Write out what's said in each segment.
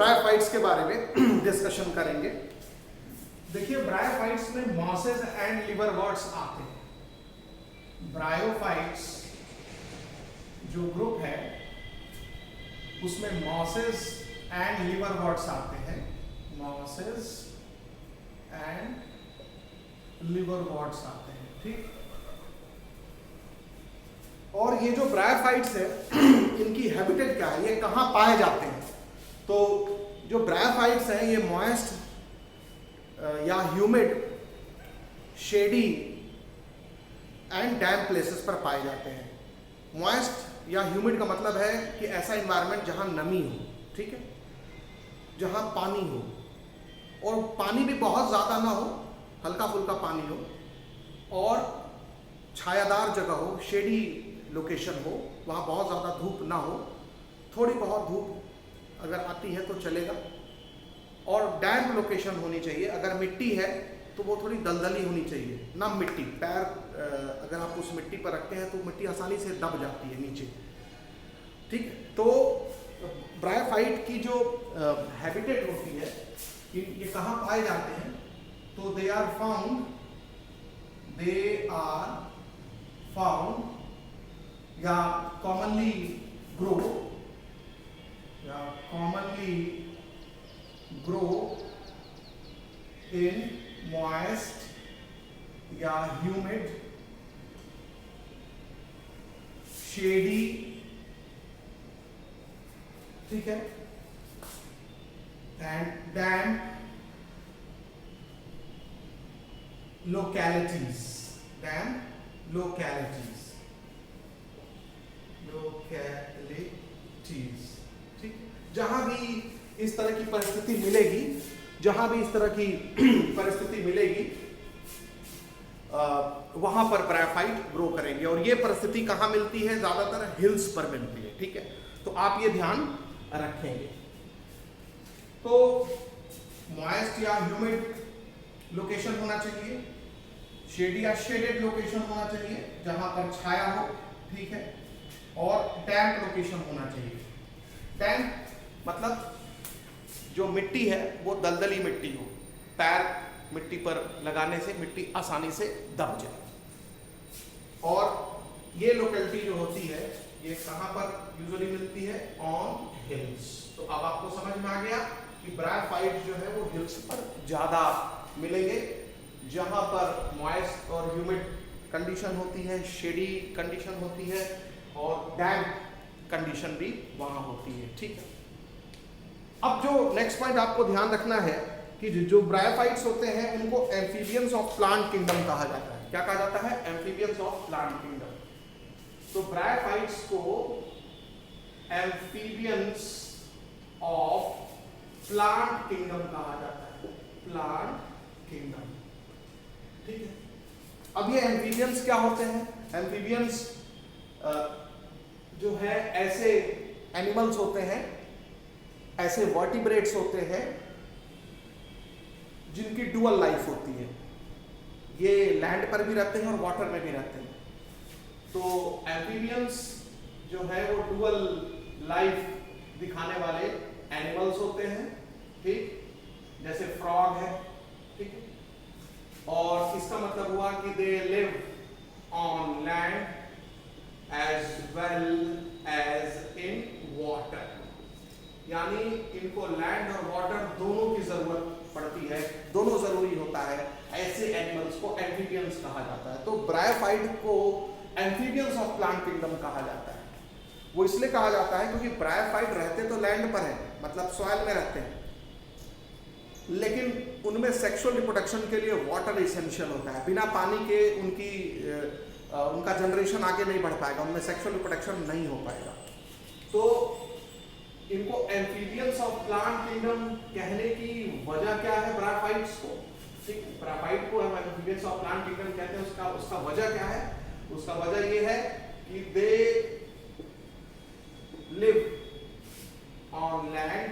Bryophytes के बारे में डिस्कशन करेंगे। देखिए ब्रायोफाइट्स में मॉसेस एंड लिवरवर्ट्स आते हैं। ब्रायोफाइट्स जो ग्रुप है उसमें मॉसेस एंड लिवरवर्ट्स आते हैं। मॉसेस एंड लिवरवर्ट्स आते हैं, ठीक। और ये जो ब्रायोफाइट्स है इनकी हैबिटेट क्या है, ये कहाँ पाए जाते हैं? तो जो ब्रायोफाइट्स हैं ये मॉइस्ट या humid, shady and damp places पर पाए जाते हैं। मॉइस्ट या ह्यूमिड का मतलब है कि ऐसा एनवायरनमेंट जहाँ नमी हो, ठीक है, जहाँ पानी हो, और पानी भी बहुत ज़्यादा ना हो, हल्का फुल्का पानी हो, और छायादार जगह हो, शेडी लोकेशन हो, वहाँ बहुत ज़्यादा धूप ना हो, थोड़ी बहुत धूप अगर आती है तो चलेगा, और डैम्प लोकेशन होनी चाहिए। अगर मिट्टी है तो वो थोड़ी दलदली होनी चाहिए, नम मिट्टी। पैर अगर आप उस मिट्टी पर रखते हैं तो मिट्टी आसानी से दब जाती है नीचे, ठीक। तो ब्रायोफाइट की जो हैबिटेट होती है ये कहाँ पाए जाते हैं? तो दे आर फाउंड या कॉमनली ग्रो इन मॉइस्ट या ह्यूमिड, शेडी, ठीक है, एंड डैम्प localities, ठीक। जहां भी इस तरह की परिस्थिति मिलेगी, वहां पर ब्रायोफाइट ग्रो करेंगे। और ये परिस्थिति कहां मिलती है? ज्यादातर हिल्स पर मिलती है, ठीक है। तो आप ये ध्यान रखेंगे। तो मॉइस्ट या ह्यूमिड लोकेशन होना चाहिए, शेडी या शेडेड लोकेशन होना चाहिए जहां पर छाया हो, ठीक है, और डैम्प लोकेशन होना चाहिए। डैम्प मतलब जो मिट्टी है वो दलदली मिट्टी हो, पैर मिट्टी पर लगाने से मिट्टी आसानी से दब जाए। और ये लोकेलिटी जो होती है ये कहां पर यूजुअली मिलती है? On hills. तो अब आपको समझ में आ गया कि ब्रायोफाइट जो है वो हिल्स पर ज्यादा मिलेंगे, जहां पर मॉइस्ट और ह्यूमिड कंडीशन होती है, शेडी कंडीशन होती है, और डैम्प कंडीशन भी वहां होती है, ठीक है। अब जो नेक्स्ट पॉइंट आपको ध्यान रखना है कि जो ब्रायोफाइट्स होते हैं उनको एम्फीबियंस ऑफ प्लांट किंगडम कहा जाता है। क्या कहा जाता है? Amphibians of plant kingdom. तो ब्रायोफाइट्स को एम्फीबियंस ऑफ प्लांट किंगडम कहा जाता है, प्लांट किंगडम, ठीक है। अब ये एम्फीबियंस क्या होते हैं? एम्फीबियंस जो है ऐसे एनिमल्स होते हैं, ऐसे वर्टिब्रेट्स होते हैं जिनकी डुअल लाइफ होती है। ये लैंड पर भी रहते हैं और वाटर में भी रहते हैं। तो एम्फीबियंस जो है वो डुअल लाइफ दिखाने वाले एनिमल्स होते हैं, ठीक, जैसे फ्रॉग है, ठीक है। और इसका मतलब हुआ कि they live on land as well as in water, यानी इनको लैंड और वाटर दोनों की जरूरत पड़ती है, दोनों जरूरी होता है। ऐसे एनिमल्स को एम्फीबियंस कहा जाता है। तो ब्रायोफाइट को एम्फीबियंस ऑफ प्लांट किंगडम कहा जाता है। वो इसलिए कहा जाता है क्योंकि ब्रायोफाइट रहते तो लैंड पर है, मतलब सॉइल में रहते हैं, लेकिन उनमें सेक्सुअल रिप्रोडक्शन के लिए वाटर एसेंशियल होता है। बिना पानी के उनका जनरेशन आगे नहीं बढ़ पाएगा, उनमें सेक्सुअल रिप्रोडक्शन नहीं हो पाएगा। तो इनको एम्फीबियंस ऑफ प्लांट किंगडम कहने की वजह क्या है ब्रायोफाइट्स को? ठीक, ब्रायोफाइट को हम एम्फीबियंस ऑफ प्लांट किंगडम कहते हैं। उसका वजह क्या है? उसका वजह ये है कि दे लिव ऑन लैंड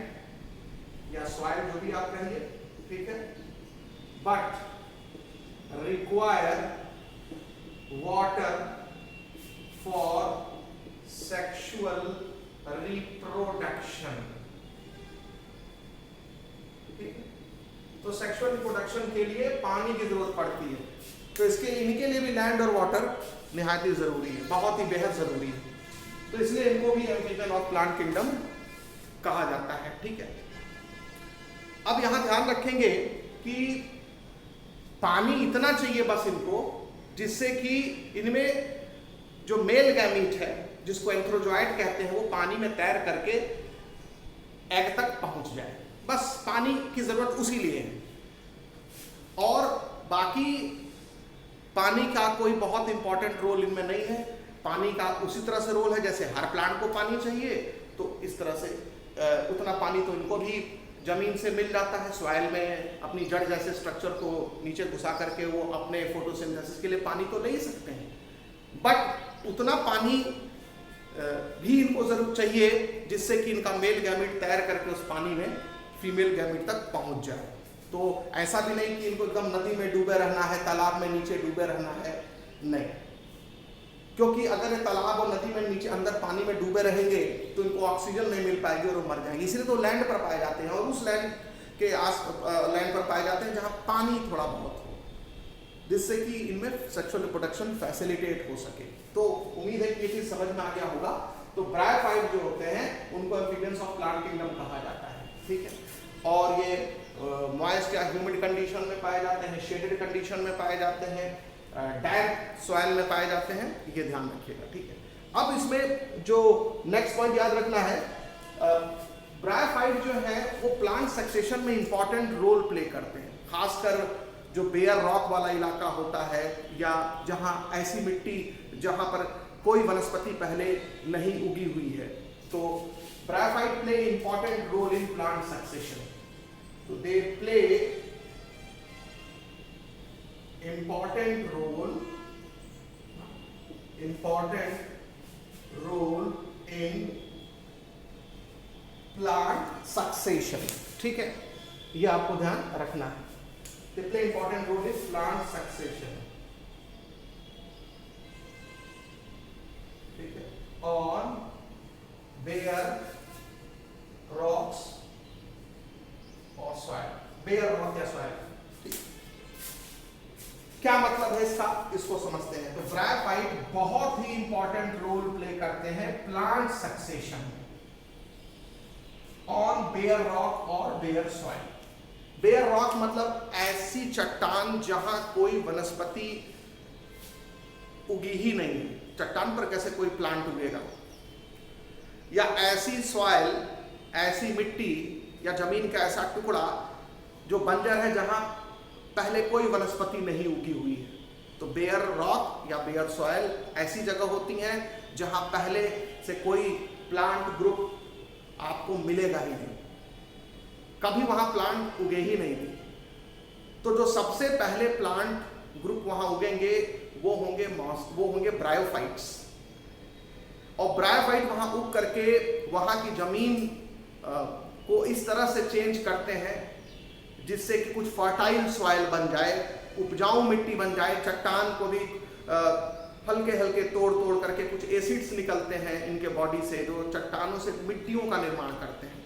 या सॉइल, जो भी आप कहिए, ठीक है, but require water for sexual reproduction. ठीक है। तो सेक्सुअल रिप्रोडक्शन के लिए पानी की जरूरत पड़ती है, तो इनके लिए भी लैंड और वाटर निहायत ही जरूरी है, बहुत ही बेहद जरूरी है। तो इसलिए इनको भी एम्फीबियन ऑफ प्लांट किंगडम कहा जाता है, ठीक है। अब यहां ध्यान रखेंगे कि पानी इतना चाहिए बस इनको, जिससे कि इनमें जो मेल गैमीट है, जिसको एंथ्रोजॉइड कहते हैं, वो पानी में तैर करके एग तक पहुंच जाए। बस पानी की जरूरत उसी लिए है, और बाकी पानी का कोई बहुत इंपॉर्टेंट रोल इनमें नहीं है। पानी का उसी तरह से रोल है जैसे हर प्लांट को पानी चाहिए, तो इस तरह से उतना पानी तो इनको भी जमीन से मिल जाता है। सॉइल में अपनी जड़ जैसे स्ट्रक्चर को नीचे घुसा करके वो अपने फोटोसिंथेसिस के लिए पानी तो ले ही सकते हैं, बट उतना पानी भी इनको जरूर चाहिए जिससे कि इनका मेल गैमीट तैर करके उस पानी में फीमेल गैमीट तक पहुंच जाए। तो ऐसा भी नहीं कि इनको एकदम नदी में डूबे रहना है, तालाब में नीचे डूबे रहना है, नहीं, क्योंकि अगर तालाब और नदी में नीचे अंदर पानी में डूबे रहेंगे तो इनको ऑक्सीजन नहीं मिल पाएगी और वो मर जाएंगे। इसलिए तो लैंड पर पाए जाते हैं, और उस लैंड के लैंड पर पाए जाते हैं जहां पानी थोड़ा बहुत हो, जिससे कि इनमें सेक्सुअल रिप्रोडक्शन फैसिलिटेट हो सके। तो उम्मीद है कि ये चीज समझ में आ गया होगा। तो ब्रायोफाइट जो होते हैं उनको एम्फीबियंस ऑफ प्लांट किंगडम कहा जाता है, ठीक है। और ये मॉइस्ट या ह्यूमिड कंडीशन में पाए जाते हैं, शेडेड कंडीशन में पाए जाते हैं, डैम्प सॉइल में पाए जाते हैं, ये ध्यान रखिएगा, ठीक है। अब इसमें जो नेक्स्ट पॉइंट याद रखना है, ब्रायोफाइट जो है वो प्लांट सक्सेशन में इंपॉर्टेंट रोल प्ले करते हैं, खासकर जो बेयर रॉक वाला इलाका होता है या जहां ऐसी मिट्टी जहां पर कोई वनस्पति पहले नहीं उगी हुई है, तो bryophyte play important role in plant succession. तो they play important role in plant succession, ठीक है, ये आपको ध्यान रखना है। They play important role in plant succession, ठीक है, on bare rocks or soil, bare rock या soil। क्या मतलब है इसका, इसको समझते हैं। तो ब्रायोफाइट बहुत ही इंपॉर्टेंट रोल प्ले करते हैं प्लांट सक्सेशन में ऑन बेयर रॉक और बेयर सॉइल। बेयर रॉक मतलब ऐसी चट्टान जहां कोई वनस्पति उगी ही नहीं है, चट्टान पर कैसे कोई प्लांट उगेगा, या ऐसी सॉइल, ऐसी मिट्टी या जमीन का ऐसा टुकड़ा जो बंजर है जहां पहले कोई वनस्पति नहीं उगी हुई है। तो बेयर रॉक या बेयर सॉइल ऐसी जगह होती हैं जहां पहले से कोई प्लांट ग्रुप आपको मिलेगा ही नहीं, कभी वहां प्लांट उगे ही नहीं थे। तो जो सबसे पहले प्लांट ग्रुप वहां उगेंगे वो होंगे ब्रायोफाइट्स, और ब्रायोफाइट वहां उग करके वहां की जमीन को इस तरह से चेंज करते हैं जिससे कि कुछ फर्टाइल सॉइल बन जाए, उपजाऊ मिट्टी बन जाए। चट्टान को भी हल्के हल्के तोड़ करके कुछ एसिड्स निकलते हैं इनके बॉडी से, जो चट्टानों से मिट्टियों का निर्माण करते हैं,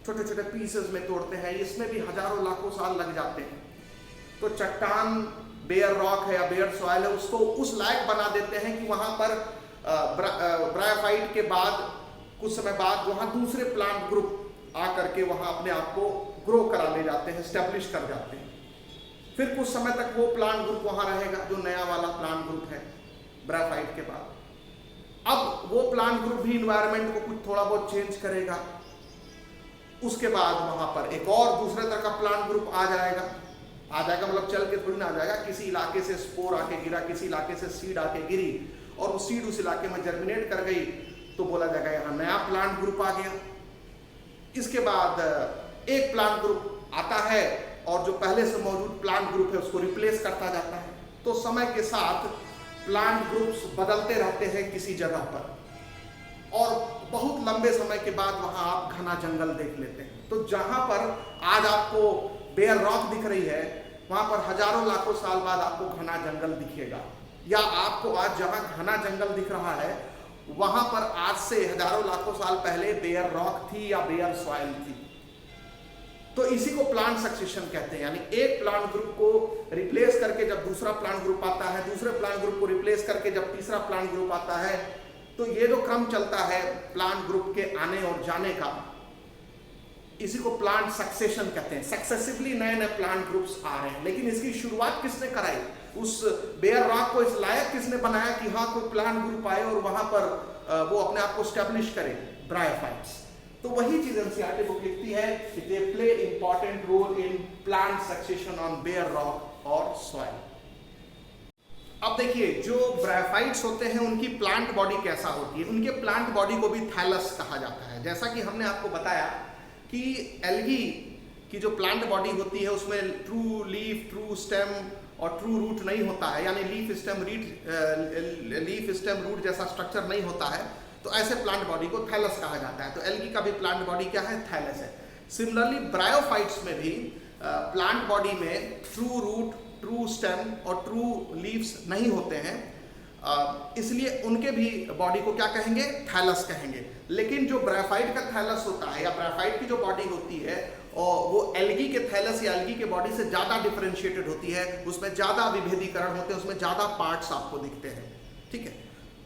छोटे छोटे पीसेस में तोड़ते हैं। इसमें भी हजारों लाखों साल लग जाते हैं। तो चट्टान बेयर रॉक है या बेयर सॉइल है, उसको उस लायक बना देते हैं कि वहां पर ब्रायोफाइट के बाद कुछ समय बाद वहां दूसरे प्लांट ग्रुप आकर के वहां अपने आप को ग्रो करा ले जाते हैं, स्टैब्लिश कर जाते हैं। फिर कुछ समय तक वो प्लांट ग्रुप वहां रहेगा जो नया वाला प्लांट ग्रुप है ब्रायोफाइट के बाद। अब वो प्लांट ग्रुप भी इन्वायरमेंट को कुछ थोड़ा बहुत चेंज करेगा, उसके बाद वहां पर एक और दूसरे तरह का प्लांट ग्रुप आ जाएगा मतलब चल के थोड़ी ना आ जाएगा। किसी इलाके से स्पोर आके गिरा, किसी इलाके से सीड आके गिरी, और वो सीड उस इलाके में जर्मिनेट कर गई, तो बोला जाएगा यहाँ नया प्लांट ग्रुप आ गया। इसके बाद एक प्लांट ग्रुप आता है और जो पहले से मौजूद प्लांट ग्रुप है उसको रिप्लेस करता जाता है। तो समय के साथ प्लांट ग्रुप्स बदलते रहते हैं किसी जगह पर, और बहुत लंबे समय के बाद वहां आप घना जंगल देख लेते हैं। तो जहां पर आज आपको बेयर रॉक दिख रही है, वहां पर हजारों लाखों साल बाद आपको घना जंगल दिखेगा, या आपको आज जहां घना जंगल दिख रहा है वहां पर आज से हजारों लाखों साल पहले बेयर रॉक थी या बेयर सॉइल थी। तो इसी को प्लांट सक्सेशन कहते हैं, यानी एक प्लांट ग्रुप को रिप्लेस करके जब दूसरा प्लांट ग्रुप आता है, दूसरे प्लांट ग्रुप को रिप्लेस करके जब तीसरा प्लांट ग्रुप आता है, तो ये जो क्रम चलता है प्लांट ग्रुप के आने और जाने का, इसी को प्लांट सक्सेशन कहते हैं। सक्सेसिवली नए नए प्लांट ग्रुप्स आ रहे हैं, लेकिन इसकी शुरुआत किसने कराई? उस बेयर रॉक को इस लायक किसने बनाया कि हाँ कोई प्लांट ग्रुप आए और वहां पर वो अपने आप को स्टैब्लिश करे? ब्रायोफाइट्स। तो वही चीज एनसीईआरटी बुक लिखती है कि they play important role in plant succession on bare rock और सॉइल। अब देखिए, जो ब्रायोफाइट्स होते हैं उनकी प्लांट बॉडी कैसा होती है? उनके प्लांट बॉडी को भी थैलस कहा जाता है। जैसा कि हमने आपको बताया कि एल्गी की जो प्लांट बॉडी होती है उसमें ट्रू लीफ, ट्रू स्टेम और ट्रू रूट नहीं होता है, यानी लीफ स्टेम रूट जैसा स्ट्रक्चर नहीं होता है, तो ऐसे प्लांट बॉडी को थैलस कहा जाता है। तो एल्गी का भी प्लांट बॉडी क्या है? थैलस है। सिमिलरली ब्रायोफाइट्स में भी प्लांट बॉडी में ट्रू रूट, ट्रू स्टेम और ट्रू लीव्स नहीं होते हैं, इसलिए उनके भी बॉडी को क्या कहेंगे? थैलस कहेंगे। लेकिन जो ब्रायोफाइट का थैलस होता है या ब्रायोफाइट की जो बॉडी होती है और वो एल्गी के थैलस या एल्गी के बॉडी से ज्यादा डिफरेंशिएटेड होती है, उसमें ज्यादा विभेदीकरण होते हैं, उसमें ज्यादा पार्ट्स आपको दिखते हैं। ठीक है,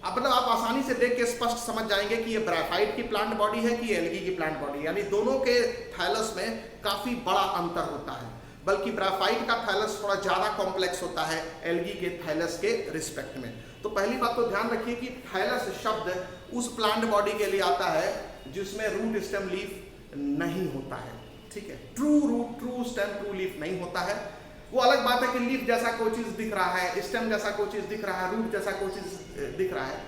अब मतलब आप आसानी से देख के स्पष्ट समझ जाएंगे कि ये ब्रायोफाइट की प्लांट बॉडी है कि एल्गी की प्लांट बॉडी, यानी दोनों के थैलस में काफी बड़ा अंतर होता है। बल्कि ब्रायोफाइट का थैलस थोड़ा ज्यादा कॉम्प्लेक्स होता है एल्गी के थैलस के रिस्पेक्ट में। तो पहली बात तो ध्यान रखिए कि थैलस शब्द उस प्लांट बॉडी के लिए आता है जिसमें रूट, स्टेम, लीफ नहीं होता है। ठीक है, true root, true stem, true leaf नहीं होता है। वो अलग बात है कि लीफ जैसा कोई चीज दिख रहा है, स्टेम जैसा कोई चीज दिख रहा है, रूट जैसा कोई चीज दिख रहा है।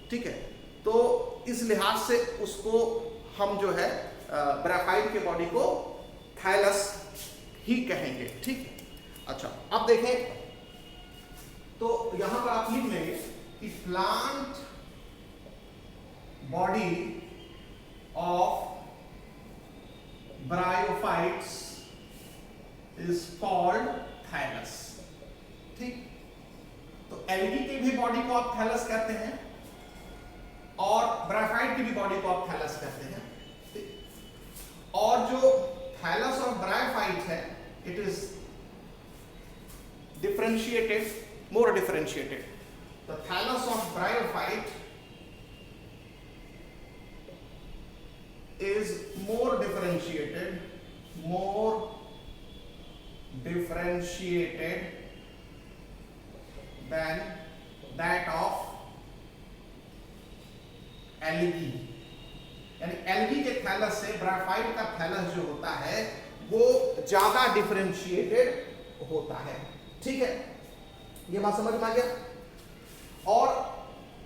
ठीक है, तो इस लिहाज से उसको हम जो है ब्रायोफाइट के बॉडी को थैलस ही कहेंगे। ठीक है, अच्छा अब देखें, तो यहां पर आप लिख लेंगे कि plant body of bryophytes is called thallus. ठीक, तो एल्गी की भी बॉडी को आप थैलस कहते हैं और ब्रायोफाइट की भी बॉडी को आप थैलस कहते हैं। ठीक? और जो थैलस ऑफ ब्रायोफाइट है, it is differentiated, more differentiated. The thallus of bryophyte is more differentiated than that of algae. यानी एल्गी के थैलस से ब्रायोफाइट का थैलस जो होता है वो ज्यादा डिफरेंशिएटेड होता है। ठीक है, ये बात समझ में आ गया। और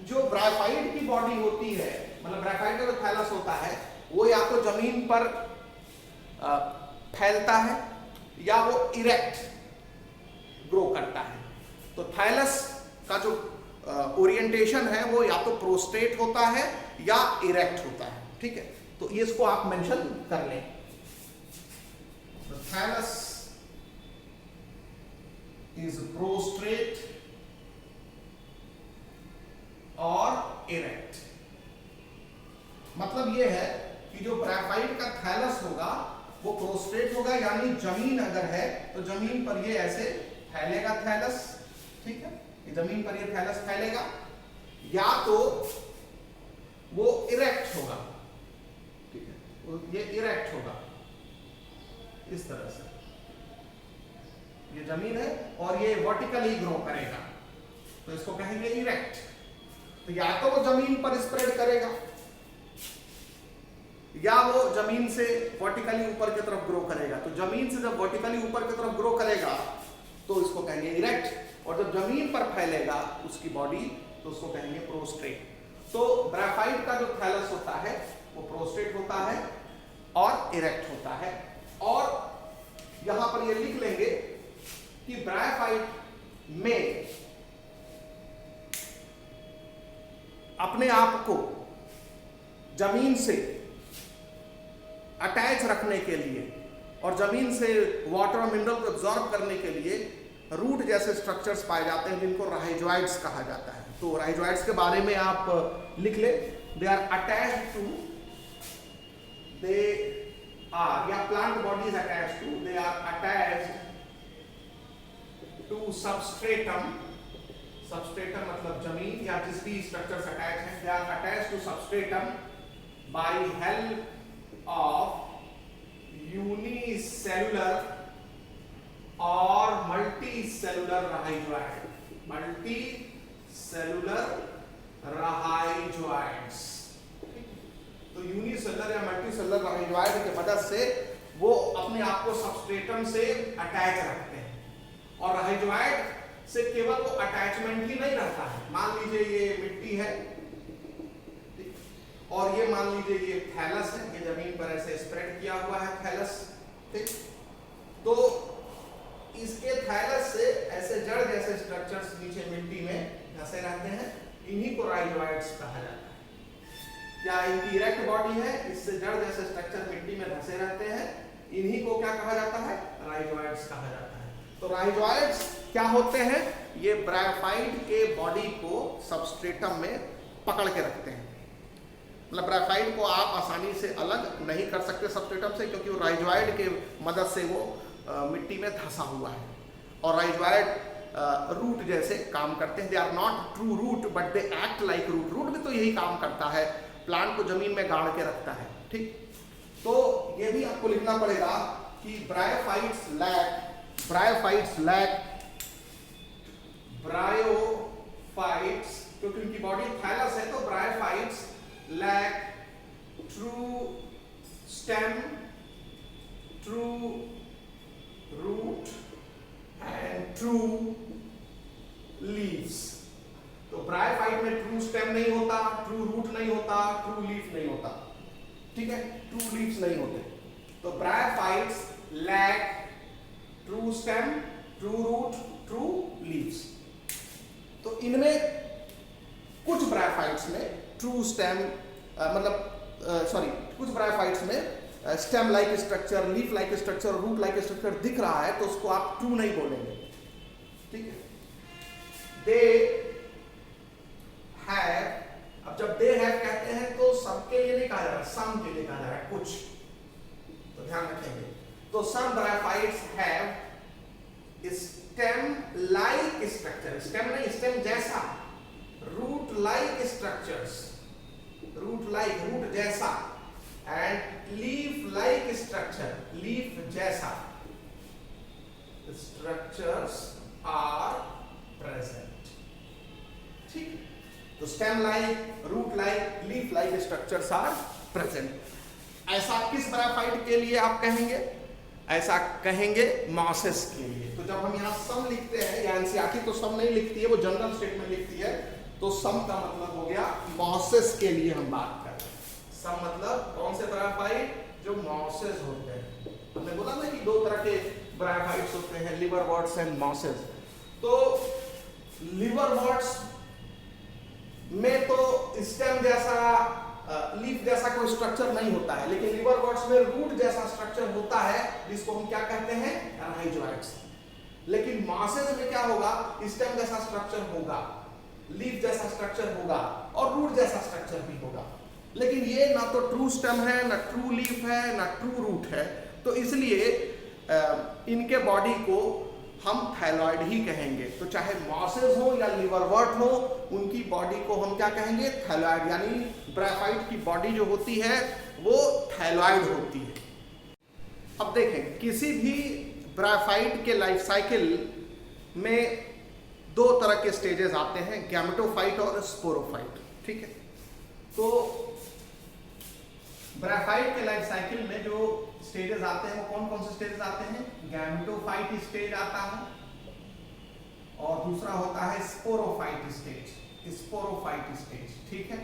जो ब्रायोफाइट की बॉडी होती है, मतलब ब्रायोफाइट का जो थैलस होता है, वो या तो जमीन पर फैलता है या वो इरेक्ट ग्रो करता है। तो थैलस का जो ओरिएंटेशन है वो या तो प्रोस्ट्रेट होता है या इरेक्ट होता है। ठीक है, तो ये इसको आप मेंशन कर लें। थैलस is prostrate और इरेक्ट। मतलब यह है कि जो ब्रायोफाइट का थैलस होगा वो प्रोस्ट्रेट होगा, यानी जमीन अगर है तो जमीन पर ये ऐसे फैलेगा थैलस। ठीक है, ये जमीन पर ये थैलस फैलेगा, या तो वो इरेक्ट होगा। ठीक है, ये इरेक्ट होगा इस तरह से, ये जमीन है और ये वर्टिकली ग्रो करेगा, तो इसको कहेंगे इरेक्ट। तो या तो वो जमीन पर स्प्रेड करेगा या वो जमीन से वर्टिकली ऊपर की तरफ ग्रो करेगा। तो जमीन से जब वर्टिकली ऊपर की तरफ ग्रो करेगा तो इसको कहेंगे इरेक्ट, और जब जमीन पर फैलेगा उसकी बॉडी तो उसको कहेंगे प्रोस्ट्रेट। तो ब्रायोफाइट का जो थैलस होता है वो प्रोस्ट्रेट होता है और इरेक्ट होता है। और यहां पर ये लिख लेंगे कि ब्रायोफाइट में अपने आप को जमीन से अटैच रखने के लिए और जमीन से वाटर और मिनरल को एब्जॉर्ब करने के लिए रूट जैसे स्ट्रक्चर्स पाए जाते हैं जिनको राइजोइड्स कहा जाता है। तो राइजोइड्स के बारे में आप लिख ले, दे आर are या plant body is attached to, they are attached to substratum. Substratum मतलब जमीन या जिस भी structures attached हैं, they are attached to substratum by help of unicellular or multicellular rhizoid. Multicellular rhizoids. तो यूनिसेलुलर या multicellular rhizoid की मदद से वो अपने आप को सबस्ट्रेटम से अटैच रखते हैं, और राइजोइड से केवल वो अटैचमेंट ही नहीं रहता है। मान लीजिए ये मिट्टी है और ये मान लीजिए ये थैलस है, ये जमीन पर ऐसे स्प्रेड किया हुआ है थैलस, ठीक। तो इसके थैलस से ऐसे जड़ जैसे स्ट्रक्चर्स नीचे मिट्टी में धंसे रहते हैं, इन्हीं को राइजोइड्स कहा जाता है। क्या इनकी इरेक्ट बॉडी है, इससे जड़ जैसे स्ट्रक्चर मिट्टी में धंसे रहते हैं, इन्हीं को क्या कहा जाता है? राइजोइड्स कहा जाता है। तो राइजोइड्स क्या होते हैं? ये ब्रायोफाइट के बॉडी को सबस्ट्रेटम में पकड़ के रखते हैं। मतलब ब्रायोफाइट को आप आसानी से अलग नहीं कर सकते सबस्ट्रेटम से, क्योंकि वो राइजोइड के मदद से वो मिट्टी में धंसा हुआ है, और राइजोइड रूट जैसे काम करते हैं। They are not true root but they act like root. Root भी तो यही काम करता है, प्लांट को जमीन में गाड़ के रखता है, ठीक। तो ये भी आपको लिखना पड़ेगा कि ब्रायोफाइट्स क्योंकि उनकी बॉडी थैलस है, तो bryophytes lack true stem, true root and true leaves. तो ब्रायोफाइट में ट्रू स्टेम नहीं होता, ट्रू रूट नहीं होता, ट्रू लीफ नहीं होता, ठीक है, ट्रू लीव्स नहीं होते। तो bryophytes lack true stem, true root, true leaves. तो इनमें कुछ ब्रायोफाइट्स में ट्रू स्टेम कुछ ब्रायोफाइट्स में stem like structure, leaf like structure, root like structure दिख रहा है, तो उसको आप ट्रू नहीं बोलेंगे, ठीक है। दे हैव, अब जब दे हैव कहते हैं तो सबके लिए नहीं कहा जा रहा, सम के लिए कहा जा रहा है, कुछ, तो ध्यान रखेंगे। तो some bryophytes have stem like structure, stem नहीं, स्टेम जैसा, root like structures, root like, root जैसा, and leaf like structure, leaf जैसा स्ट्रक्चर्स आर प्रेजेंट, ठीक। तो stem like, root like, leaf like structures are present. ऐसा किस bryophyte के लिए आप कहेंगे? ऐसा कहेंगे मॉसेस के लिए। तो जब हम यहाँ सम लिखते हैं, या एनसीईआरटी तो सम नहीं लिखती है, वो जनरल स्टेटमेंट लिखती है, तो सम का मतलब हो गया मॉसेस के लिए हम बात कर रहे हैं। सम मतलब कौन से ब्रायोफाइट? जो मॉसेस होते हैं। हमने बोला ना कि दो तरह के ब्रायोफाइट्स होते हैं, लिवरवर्ट्स एंड मॉसेस। तो लिवरवर्ट्स में तो स्टेम जैसा, लीफ जैसा कोई स्ट्रक्चर नहीं होता है, लेकिन लिवरवर्ट्स में रूट जैसा स्ट्रक्चर होता है, जिसको हम क्या कहते हैं? राइजोइड्स। लेकिन मॉसेस में क्या होगा? स्टेम जैसा स्ट्रक्चर होगा, लीफ जैसा स्ट्रक्चर होगा, और रूट जैसा स्ट्रक्चर भी होगा। लेकिन ये ना तो ट्रू स्टेम है, ना ट्रू लीफ है, ना ट्रू रूट है। तो इसलिए इनके बॉडी को हम थैलॉइड ही कहेंगे। तो चाहे मॉसेस हो या लिवरवर्ट हो, उनकी बॉडी को हम क्या कहेंगे? थैलॉइड। यानी ब्रायोफाइट की बॉडी जो होती है वो थैलॉइड होती है। अब देखें, किसी भी ब्रायोफाइट के लाइफ साइकिल में दो तरह के स्टेजेस आते हैं, गैमेटोफाइट और स्पोरोफाइट, ठीक है। तो ब्रायोफाइट के लाइफ साइकिल में जो स्टेजेस आते हैं वो कौन कौन से स्टेजेस आते हैं? गैमेटोफाइट स्टेज आता है, और दूसरा होता है स्पोरोफाइट स्टेज, स्पोरोफाइट स्टेज, ठीक है।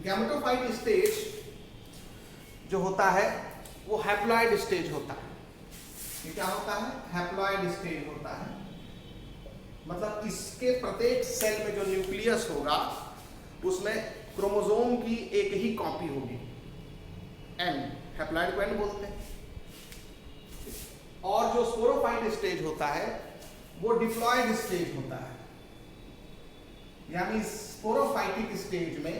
गैमेटोफाइट स्टेज जो होता है वो हैप्लॉइड स्टेज होता है। ये क्या होता है? हैप्लॉइड स्टेज होता है। मतलब इसके प्रत्येक सेल में जो न्यूक्लियस होगा उसमें क्रोमोसोम की एक ही कॉपी होगी, एन, हैप्लॉइड को एन बोलते हैं। और जो स्पोरोफाइट स्टेज होता है वो डिप्लॉयड स्टेज होता है। यानी स्पोरोफाइटिक स्टेज में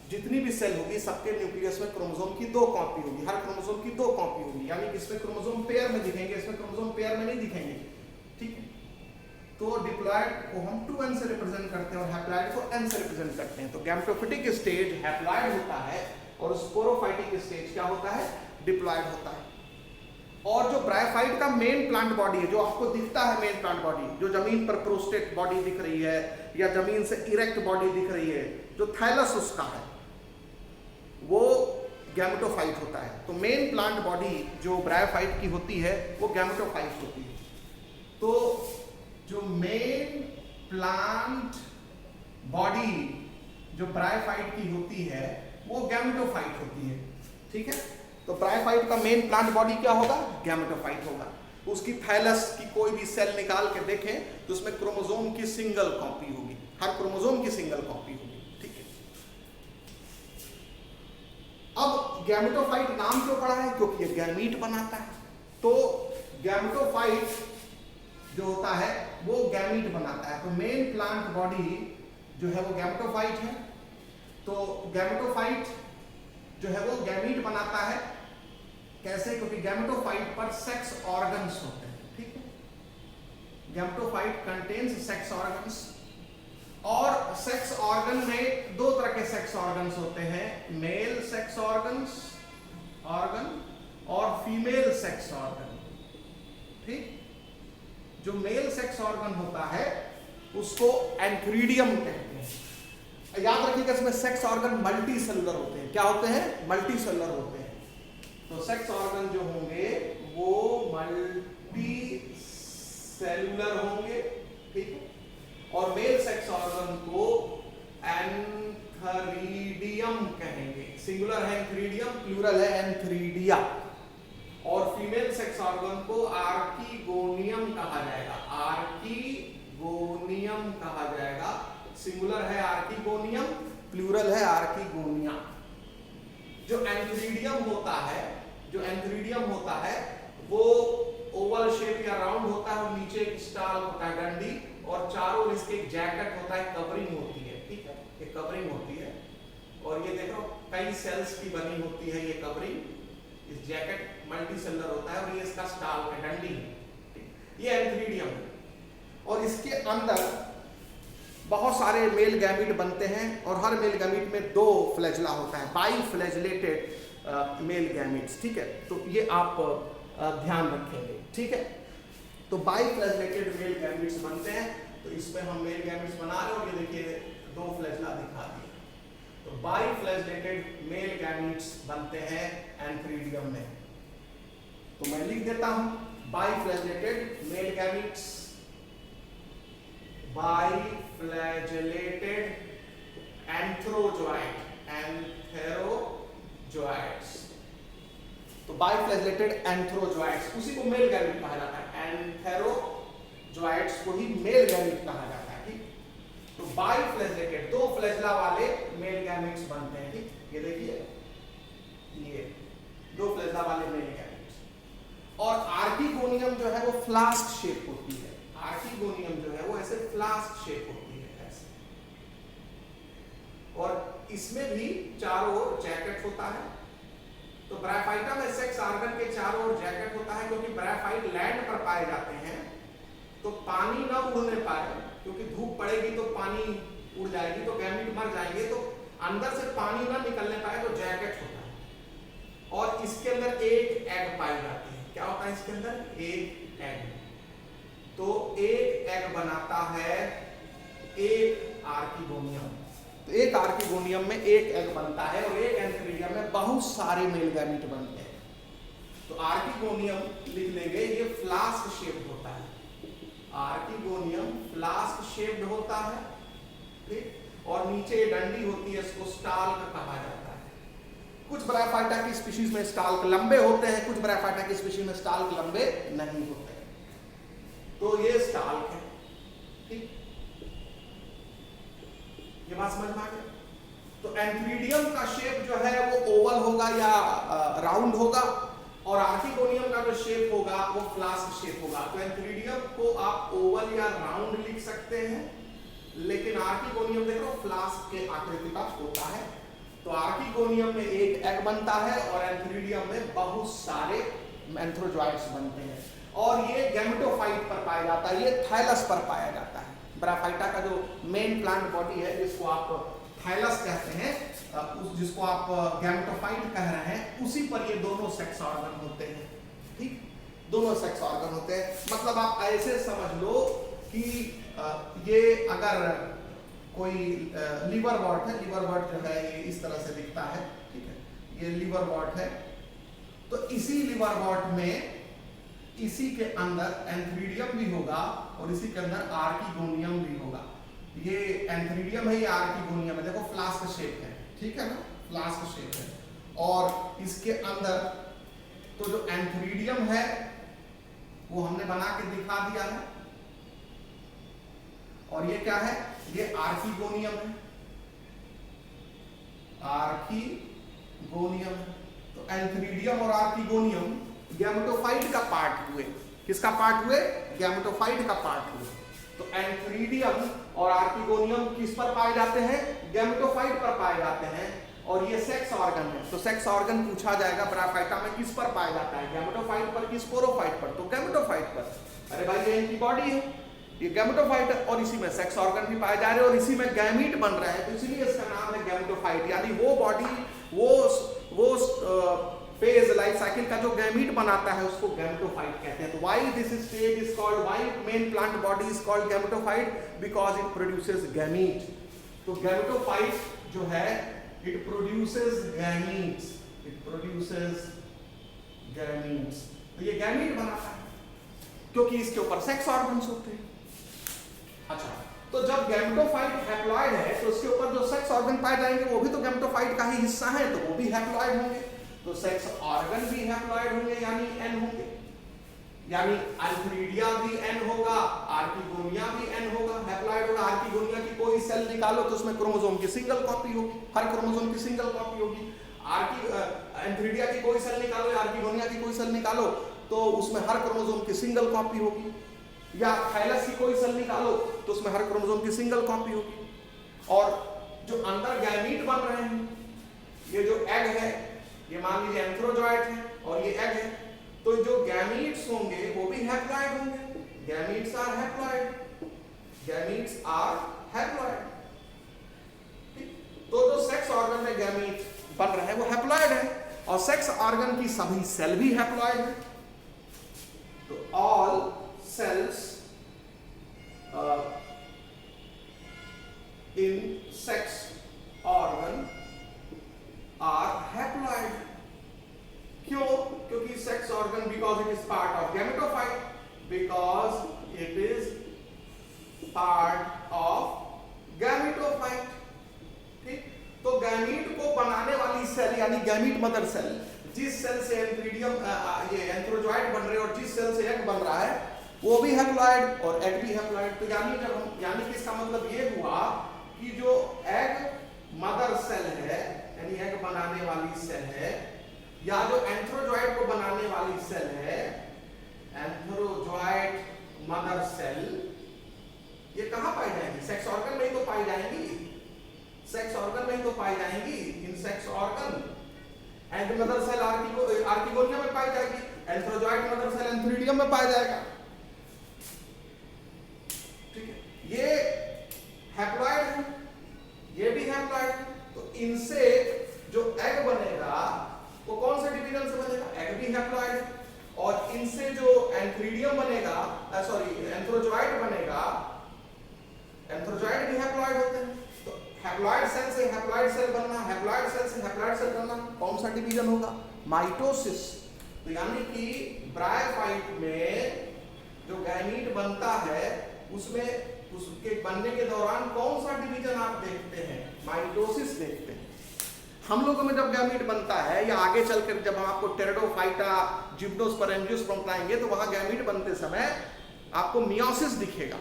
जितनी भी सेल होगी सबके न्यूक्लियस में क्रोमोसोम की 2 कॉपी होगी, हर क्रोमोसोम की 2 कॉपी होगी, यानी कि इसमें क्रोमोसोम पेयर में दिखेंगे, इसमें क्रोमोसोम पेयर में नहीं दिखेंगे, ठीक है। तो डिप्लॉयड को हम 2n से रिप्रेजेंट करते हैं और हैप्लॉयड को n से रिप्रेजेंट करते हैं। तो गैमेटोफिटिक स्टेज हैप्लॉयड होता है और स्पोरोफाइटिक स्टेज क्या होता है, डिप्लॉयड होता है। और जो ब्रायोफाइट का मेन प्लांट बॉडी है, जो आपको दिखता है मेन प्लांट बॉडी, जो जमीन पर प्रोस्टेट बॉडी दिख रही है या जमीन से इरेक्ट बॉडी दिख रही है, जो थैलस उसका है, वो गैमेटोफाइट होता है। तो मेन प्लांट बॉडी जो ब्रायोफाइट की होती है वो गैमेटोफाइट होती है। तो जो मेन प्लांट बॉडी जो ब्रायोफाइट की होती है वो गैमेटोफाइट होती है, ठीक है। तो ब्रायोफाइट का मेन प्लांट बॉडी क्या होगा, गैमेटोफाइट होगा। उसकी थैलस की कोई भी सेल निकाल के देखें तो उसमें क्रोमोसोम की सिंगल कॉपी होगी, हर क्रोमोसोम की सिंगल कॉपी होगी, ठीक है। अब गैमेटोफाइट नाम क्यों पड़ा है, क्योंकि ये गैमीट बनाता है। तो गैमेटोफाइट जो होता है वो गैमीट बनाता है। तो मेन प्लांट बॉडी जो है वो गैमेटोफाइट है। तो गैमेटोफाइट जो है वो गैमीट बनाता है। कैसे, क्योंकि गैमेटोफाइट पर सेक्स ऑर्गन्स होते हैं, ठीक है। गैमेटोफाइट कंटेन्स सेक्स ऑर्गन्स, और सेक्स ऑर्गन में 2 तरह के सेक्स ऑर्गन्स होते हैं, मेल सेक्स ऑर्गन और फीमेल सेक्स ऑर्गन, ठीक। जो मेल सेक्स ऑर्गन होता है उसको एंथ्रीडियम कहते हैं। याद रखिएगा इसमें सेक्स ऑर्गन मल्टी सेलुलर होते हैं। क्या होते हैं, मल्टी सेलुलर होते हैं। तो सेक्स ऑर्गन जो होंगे वो मल्टी सेलुलर होंगे, ठीक है। और मेल सेक्स ऑर्गन को एंथ्रीडियम कहेंगे। सिंगुलर है एंथ्रीडियम, प्लूरल है एंथ्रीडिया। और फीमेल सेक्स ऑर्गन को आर्कीगोनियम कहा जाएगा, आर्कीगोनियम कहा जाएगा। सिंगुलर है आर्कीगोनियम, प्लूरल है आर्कीगोनिया। जो एंथ्रीडियम होता है वो ओवल शेप या राउंड होता है, और नीचे एक स्टाल होता है, डंडी, और चारों ओर इसके एक जैकेट होता है, कवरिंग होती है, ठीक है। ये कवरिंग होती है और ये देखो कई सेल्स की बनी होती है ये कवरिंग। इस जैकेट मल्टी सेलुलर होता है और ये इसका स्टाल है, डंडी है, ये एंथ्रीडियम है। और इसके अंदर बहुत सारे मेल गैमीट बनते हैं और हर मेल गैमीट में 2 फ्लैजला होता है, बाई फ्लैजलेटेड मेल गैमीट्स, ठीक है। तो ये आप ध्यान रखेंगे, ठीक है। तो बाई फ्लैजलेटेड मेल गैमीट्स बनते हैं। तो इसमें हम मेल गैमीट्स बना रहे हैं और ये देखिए 2 फ्लैजला दिखा दिए। तो बाई फ्लैजलेटेड मेल गैमीट्स बनते हैं एंथ्रीडियम में। तो मैं लिख देता हूं बाई फ्लैजलेटेड मेल गैमीट्स, बाइफ्लैजेलेटेड एंथ्रोजॉइट्स। तो बाइफ्लैजेलेटेड एंथ्रोजॉइट्स, उसी को मेल गैमीट कहा जाता है। एंथ्रोजॉइट्स को ही मेल गैमीट कहा जाता है, ठीक। तो बाइफ्लैजेलेटेड 2 फ्लैजला वाले मेल गैमीट्स बनते हैं, ठीक। ये देखिए ये 2 फ्लैजला वाले मेल गैमीट्स। और आर्कीगोनियम जो है वो फ्लास्क शेप होती है। आर्कीगोनियम जो है वो ऐसे फ्लास्क शेप होती है, ऐसे। और इसमें भी चारों ओर जैकेट होता है। तो ब्रायोफाइटा में सेक्स ऑर्गन के चारों ओर जैकेट होता है, क्योंकि ब्रायोफाइट लैंड पर पाए जाते हैं तो पानी ना उड़ने पाए, क्योंकि धूप पड़ेगी तो पानी उड़ जाएगी, तो गैमीट मर जाएंगे। तो अंदर से पानी ना निकलने पाए तो जैकेट होता है। और इसके अंदर एक एग पाई जाती है। क्या होता है इसके अंदर, एक एग। तो एक एग बनाता है एक आर्कीगोनियम। तो एक आर्कीगोनियम में एक एग बनता है और एक एंथ्रीडियम में बहुत सारे मेल गैमीट बनते हैं। तो आर्कीगोनियम लिख लेंगे, ये फ्लास्क शेप्ड होता है। आर्कीगोनियम फ्लास्क शेप्ड होता है, ठीक। और नीचे डंडी होती है, इसको स्टाल्क कहा जाता है। कुछ ब्रायोफाइटा की स्पीशीज में स्टाल्क लंबे होते हैं, कुछ ब्रायोफाइटा की स्पीशीज में स्टाल्क लंबे नहीं होते। तो ये स्टाल्क है, ठीक। ये बात समझ में आ गया। तो एंथ्रीडियम का शेप जो है वो ओवल होगा या राउंड होगा, और आर्कीगोनियम का जो शेप होगा वो फ्लास्क शेप होगा। तो एंथ्रीडियम को आप ओवल या राउंड लिख सकते हैं, लेकिन आर्कीगोनियम देखो फ्लास्क के आकृति का होता है। तो आर्किगोनियम में एक एग बनता है और एंथ्रीडियम में बहुत सारे एंथ्रोजॉइट्स बनते हैं, और ये गैमेटोफाइट पर पाया जाता है, ये थाइलस पर पाया जाता है। ब्राफाइटा का जो मेन प्लांट बॉडी है जिसको आप थाइलस कहते हैं, जिसको आप गैमेटोफाइट कह रहे हैं, उसी पर ये दोनों सेक्स ऑर्गन होते हैं। ठीक, दोनों सेक्स ऑर्गन होते हैं। मतलब आप ऐसे समझ लो कि ये अगर कोई लीवर वॉट है, लीवर वॉट जो है ये इस तरह से दिखता है, ठीक है, ये लीवर वॉट है, तो इसी लीवर वॉट में इसी के अंदर एंथ्रीडियम भी होगा और इसी के अंदर आर्किगोनियम भी होगा। ये एंथ्रीडियम है, ये आर्किगोनियम है, देखो फ्लास्क शेप है, ठीक है ना, फ्लास्क शेप है, और इसके अंदर तो जो एंथ्रीडियम है वो हमने बना के दिखा दिया है, और ये क्या है, ये आर्किगोनियम है, आर्किगोनियम है। तो एंथ्रीडियम और आर्किगोनियम गैमेटोफाइट का पार्ट हुए। किसका पार्ट हुए? गैमेटोफाइट का पार्ट हुए। तो एंथ्रीडियम और आर्किगोनियम किस पर पाए जाते हैं? गैमेटोफाइट पर पाए जाते हैं, और ये सेक्स ऑर्गन है। तो सेक्स ऑर्गन पूछा जाएगा ब्राफाइटा में किस पर पाया जाता है, गैमेटोफाइट पर कि स्पोरोफाइट पर? तो गैमेटोफाइट पर। अरे भाई ये इनकी बॉडी है, ये गैमेटोफाइट है, और इसी में सेक्स ऑर्गन भी पाए जा रहे हैं और इसी में गैमीट बन रहे हैं, तो इसीलिए इसका नाम है गैमेटोफाइट। यानी वो बॉडी, वो फेज लाइफ साइकिल का जो गैमीट बनाता है उसको गैमेटोफाइट कहते हैं। तो why this stage is called, why main plant body is called gametophyte, because it produces gamete. तो गैमेटोफाइट जो है it produces gametes, it produces gametes। तो ये गैमीट बनाता है क्योंकि इसके ऊपर सेक्स ऑर्गन्स होते हैं। अच्छा, तो जब गैमेटोफाइट हैप्लॉइड है तो उसके ऊपर जो सेक्स ऑर्गन पाए जाएंगे वो भी तो गैमेटोफाइट का ही हिस्सा है, तो वो भी हैप्लॉइड होंगे, तो सेक्स ऑर्गन भी हैप्लॉइड होंगे, यानी एन होंगे, यानी एंथ्रीडिया भी एन होगा, आर्किगोनिया भी एन होगा, हैप्लॉइड होगा। आर्किगोनिया की कोई सेल निकालो तो उसमें क्रोमोसोम की सिंगल कॉपी होगी, हर क्रोमोसोम की सिंगल कॉपी होगी। एंथ्रीडिया की कोई सेल निकालो या आर्किगोनिया की कोई सेल निकालो तो उसमें हर क्रोमोसोम की सिंगल कॉपी होगी, या थाइलस की कोई सेल निकालो तो उसमें हर क्रोमोसोम की सिंगल कॉपी होगी। और जो अंदर गैमीट बन रहे हैं, ये जो एग है, ये मान लीजिए एंथ्रोजॉइट है और ये एग है, तो जो गैमीट्स होंगे वो भी हैप्लॉइड होंगे। Gametes are haploid, gametes are haploid. तो जो सेक्स ऑर्गन में गैमीट बन रहे हैं वो हैप्लॉइड है, और सेक्स ऑर्गन की सभी सेल भी हैप्लॉइड है। तो all cells in sex organ are haploid. क्यों? क्योंकि sex organ, because it is part of gametophyte, because it is part of gametophyte. ठीक, तो गैमीट को बनाने वाली सेल यानी गैमीट मदर सेल, जिस सेल से एंथ्रीडियम ये एंथ्रोजॉइट बन रहे हैं और जिस सेल से एग बन रहा है वो भी हैप्लॉइड और एग भी हैप्लॉइड। तो यानी कि इसका मतलब ये हुआ कि जो एग मदर सेल है, यानी एग बनाने वाली सेल है, या जो एंथ्रोजॉइट को बनाने वाली सेल है, एंथ्रोजॉइट मदर सेल, ये कहां पाई जाएंगी? सेक्स ऑर्गन में ही तो पाई जाएंगी, सेक्स ऑर्गन में ही तो पाई जाएंगी। In sex organ and mother cell archegonia में पाई जाएगी, एंथ्रोजॉइट मदर सेल एंथ्रीडियम में पाया जाएगा। ठीक है, ये हैप्लॉइड है, ये भी हैप्लॉइड। तो इनसे जो एग बनेगा वो कौन से डिवीजन से बनेगा? एग भी हैप्लॉइड है। और इनसे जो एंथ्रीडियम बनेगा, सॉरी एंथ्रोजॉइट बनेगा, एंथ्रोजॉइट भी हैप्लॉइड होते हैं। तो हैप्लॉइड सेल से हैप्लॉइड सेल बनना, हैप्लॉइड सेल से हैप्लॉइड सेल बनना, कौन सा डिवीजन होगा? माइटोसिस। तो यानी कि ब्रायोफाइट में जो गैमीट बनता है उसमें उसके बनने के दौरान कौन सा डिवीजन आप देखते हैं? माइटोसिस देखते हैं। हम लोगों में जब गैमीट बनता है या आगे चलकर जब हम आपको टेरिडोफाइटा, जिम्नोस्पोरेंजियस पढ़ाएंगे तो वहां गैमीट बनते समय आपको मियोसिस दिखेगा,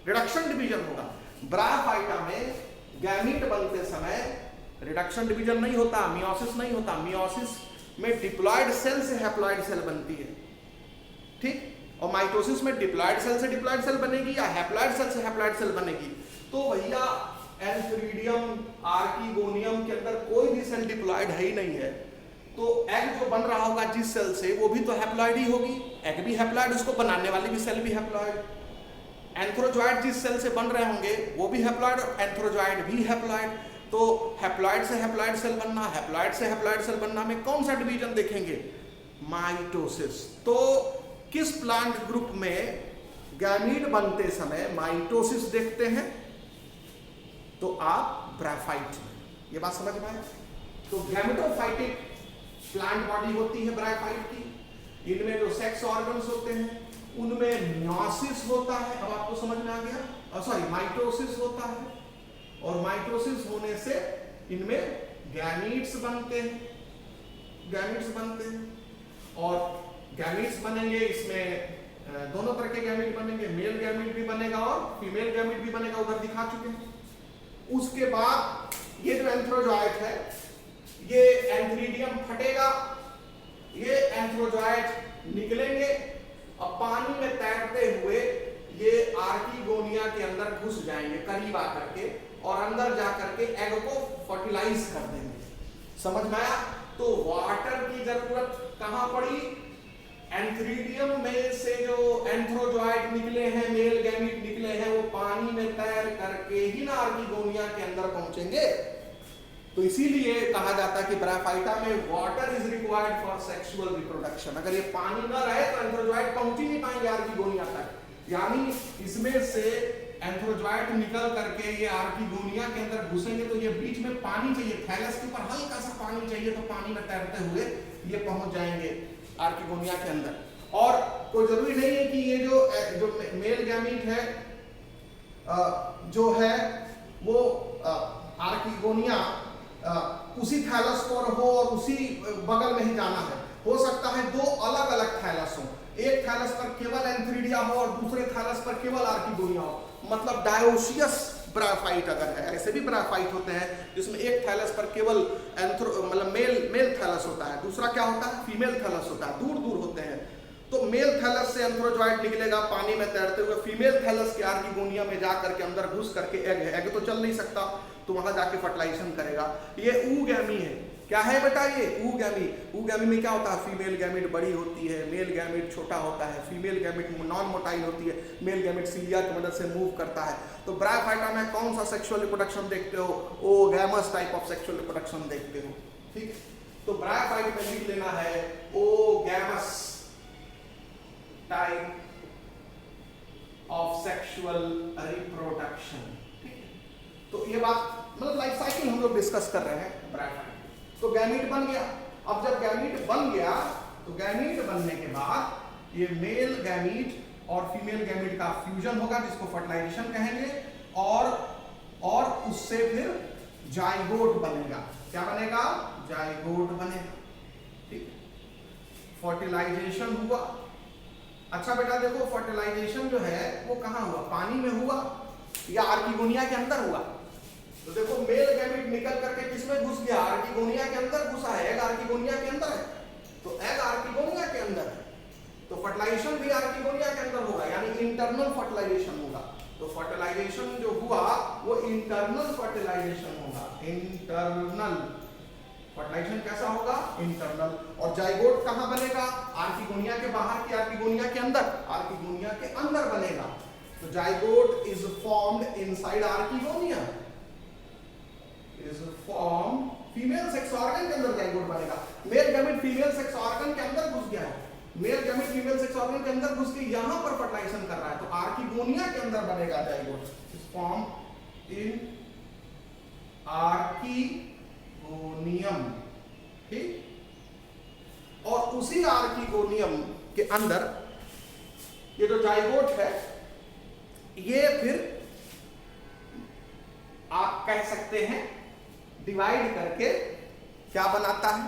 रिडक्शन डिवीजन होगा। ब्रायोफाइटा में गैमीट बनते समय रिडक्शन डिवीजन नहीं होता, मियोसिस नहीं होता। मियोसिस में डिप्लॉयड सेल से हैप्लॉयड सेल बनती है, ठीक, और माइटोसिस में डिप्लॉयड सेल से डिप्लॉयड सेल बनेगी या हैप्लॉयड सेल से हैप्लॉयड सेल बनेगी। तो भैया एंथ्रीडियम आर्किगोनियम के अंदर कोई भी सेल डिप्लॉयड है ही नहीं है, तो एग जो बन रहा होगा जिस सेल से वो भी तो हैप्लॉयड ही होगी, एग भी हैप्लॉयड, उसको बनाने वाली भी सेल भी हैप्लॉयड। एंथ्रोजॉइड जिस सेल से बन रहे होंगे वो भी हैप्लॉयड, एंथ्रोजॉइड भी हैप्लॉयड। तो हैप्लॉयड से हैप्लॉयड सेल बनना, हैप्लॉयड से हैप्लॉयड सेल बनना में कौन सा डिवीजन देखेंगे? माइटोसिस। तो किस प्लांट ग्रुप में गैमीट बनते समय माइटोसिस देखते हैं? तो आप ब्रायोफाइट में। ये बात समझ में आए? तो गैमेटोफाइटिक प्लांट बॉडी होती है ब्रायोफाइट की। इनमें जो सेक्स ऑर्गन्स होते हैं उनमें मियोसिस होता है। अब आपको समझ में आ गया? सॉरी, माइटोसिस होता है, और माइटोसिस होने से इनमें गैमीट्स बनते हैं, गैमीट्स बनते हैं। और गैमीट्स बनेंगे, इसमें दोनों तरह के गैमीट बनेंगे, मेल गैमीट भी बनेगा और फीमेल गैमीट भी बनेगा, उधर दिखा चुके हैं। उसके बाद ये जो एंथ्रोजॉइट है, ये एंथ्रीडियम फटेगा, ये एंथ्रोजॉइट निकलेंगे और पानी में तैरते हुए ये आर्किगोनिया के अंदर घुस जाएंगे करीब आकर के, और अंदर जाकर के एग को फर्टिलाइज कर देंगे। समझ में आया? तो वाटर की जरूरत कहां पड़ी? एंथ्रीडियम में से जो एंथ्रोजॉइट निकले हैं, मेल गैमीट निकले हैं, वो पानी में तैर करके ही ना आर्किगोनिया के अंदर पहुंचेंगे। तो इसीलिए कहा जाता है कि ब्रायोफाइटा में water is required for sexual reproduction. अगर ये पानी ना रहे तो एंथ्रोजॉइट पहुंच ही नहीं पाएंगे आर्किगोनिया तक। यानी इसमें से एंथ्रोजॉइट निकल करके ये आर्किगोनिया के अंदर घुसेंगे तो ये बीच में पानी चाहिए, थैलस के ऊपर हल्का सा पानी चाहिए, तो पानी में तैरते हुए ये पहुंच जाएंगे आर्किगोनिया के अंदर। और कोई जरूरी नहीं है कि ये जो मेल गैमीट है जो है वो आर्किगोनिया उसी थैलस पर हो और उसी बगल में ही जाना है। हो सकता है दो अलग अलग थैलस हो, एक थैलस पर केवल एंथ्रीडिया हो और दूसरे थैलस पर केवल आर्किगोनिया हो, मतलब डायोसियस ब्रायोफाइट अगर है। ऐसे भी ब्रायोफाइट होते हैं जिसमें एक थैलस पर केवल मतलब मेल थैलस होता है, दूसरा क्या होता है? फीमेल थैलस होता है, दूर दूर होते हैं। तो मेल थैलस से एंथ्रोजॉइट निकलेगा पानी में तैरते हुए, फीमेल थैलस के आर्किगोनिया में जा करके अंदर घुस करके एग है, एग तो चल नहीं सकता, तो वहां जाके फर्टिलाइजेशन करेगा। ये ऊगैमी है। क्या है बेटा? ये ऊगैमी। ऊगैमी में क्या होता है? फीमेल गैमीट बड़ी होती है, मेल गैमीट छोटा होता है, फीमेल गैमीट नॉन मोटाइल होती है, मेल गैमीट सीलिया की मदद से मूव करता है। तो ब्रायोफाइटा में कौन सा सेक्सुअल रिप्रोडक्शन देखते हो? Oogamous type of sexual reproduction देखते हो। ठीक, तो ब्रायोफाइट में लिख लेना है oogamous type of sexual reproduction. तो ये बात मतलब लाइफ साइकिल हम लोग डिस्कस कर रहे हैं ब्रायोफाइट। तो गैमीट बन गया। अब जब गैमीट बन गया तो गैमीट बनने के बाद ये मेल गैमीट और फीमेल गैमीट का फ्यूजन होगा, जिसको फर्टिलाइजेशन कहेंगे, और उससे फिर जाइगोट बनेगा। क्या बनेगा? जाइगोट बनेगा। ठीक, फर्टिलाइजेशन हुआ। अच्छा बेटा देखो, फर्टिलाइजेशन जो है वो कहां हुआ? पानी में हुआ या आर्किगोनिया के अंदर हुआ? तो देखो मेल गैमीट निकल करके किसमें घुस गया? आर्किगोनिया के अंदर घुसा है। एग आर्किगोनिया के अंदर है, तो एग आर्किगोनिया के अंदर है, तो फर्टिलाइजेशन भी आर्किगोनिया के अंदर होगा, यानी इंटरनल फर्टिलाइजेशन होगा। तो फर्टिलाइजेशन जो हुआ वो इंटरनल फर्टिलाइजेशन होगा। इंटरनल फर्टिलाइजेशन कैसा होगा? इंटरनल। और जाइगोट कहां बनेगा? आर्किगोनिया के बाहर की आर्किगोनिया के अंदर? आर्किगोनिया के अंदर बनेगा। तो zygote is formed inside archegonia, is formed female sex organ के अंदर जाइगोट बनेगा। Male gamete female sex organ के अंदर घुस गया है, male gamete female sex organ के अंदर घुस के यहां पर फर्टिलाइजेशन कर रहा है, तो आर्किगोनिया के अंदर बनेगा zygote. Is formed in archegonium. ठीक, और उसी आर्किगोनियम के अंदर ये जो जाइगोट है ये फिर आप कह सकते हैं डिवाइड करके क्या बनाता है?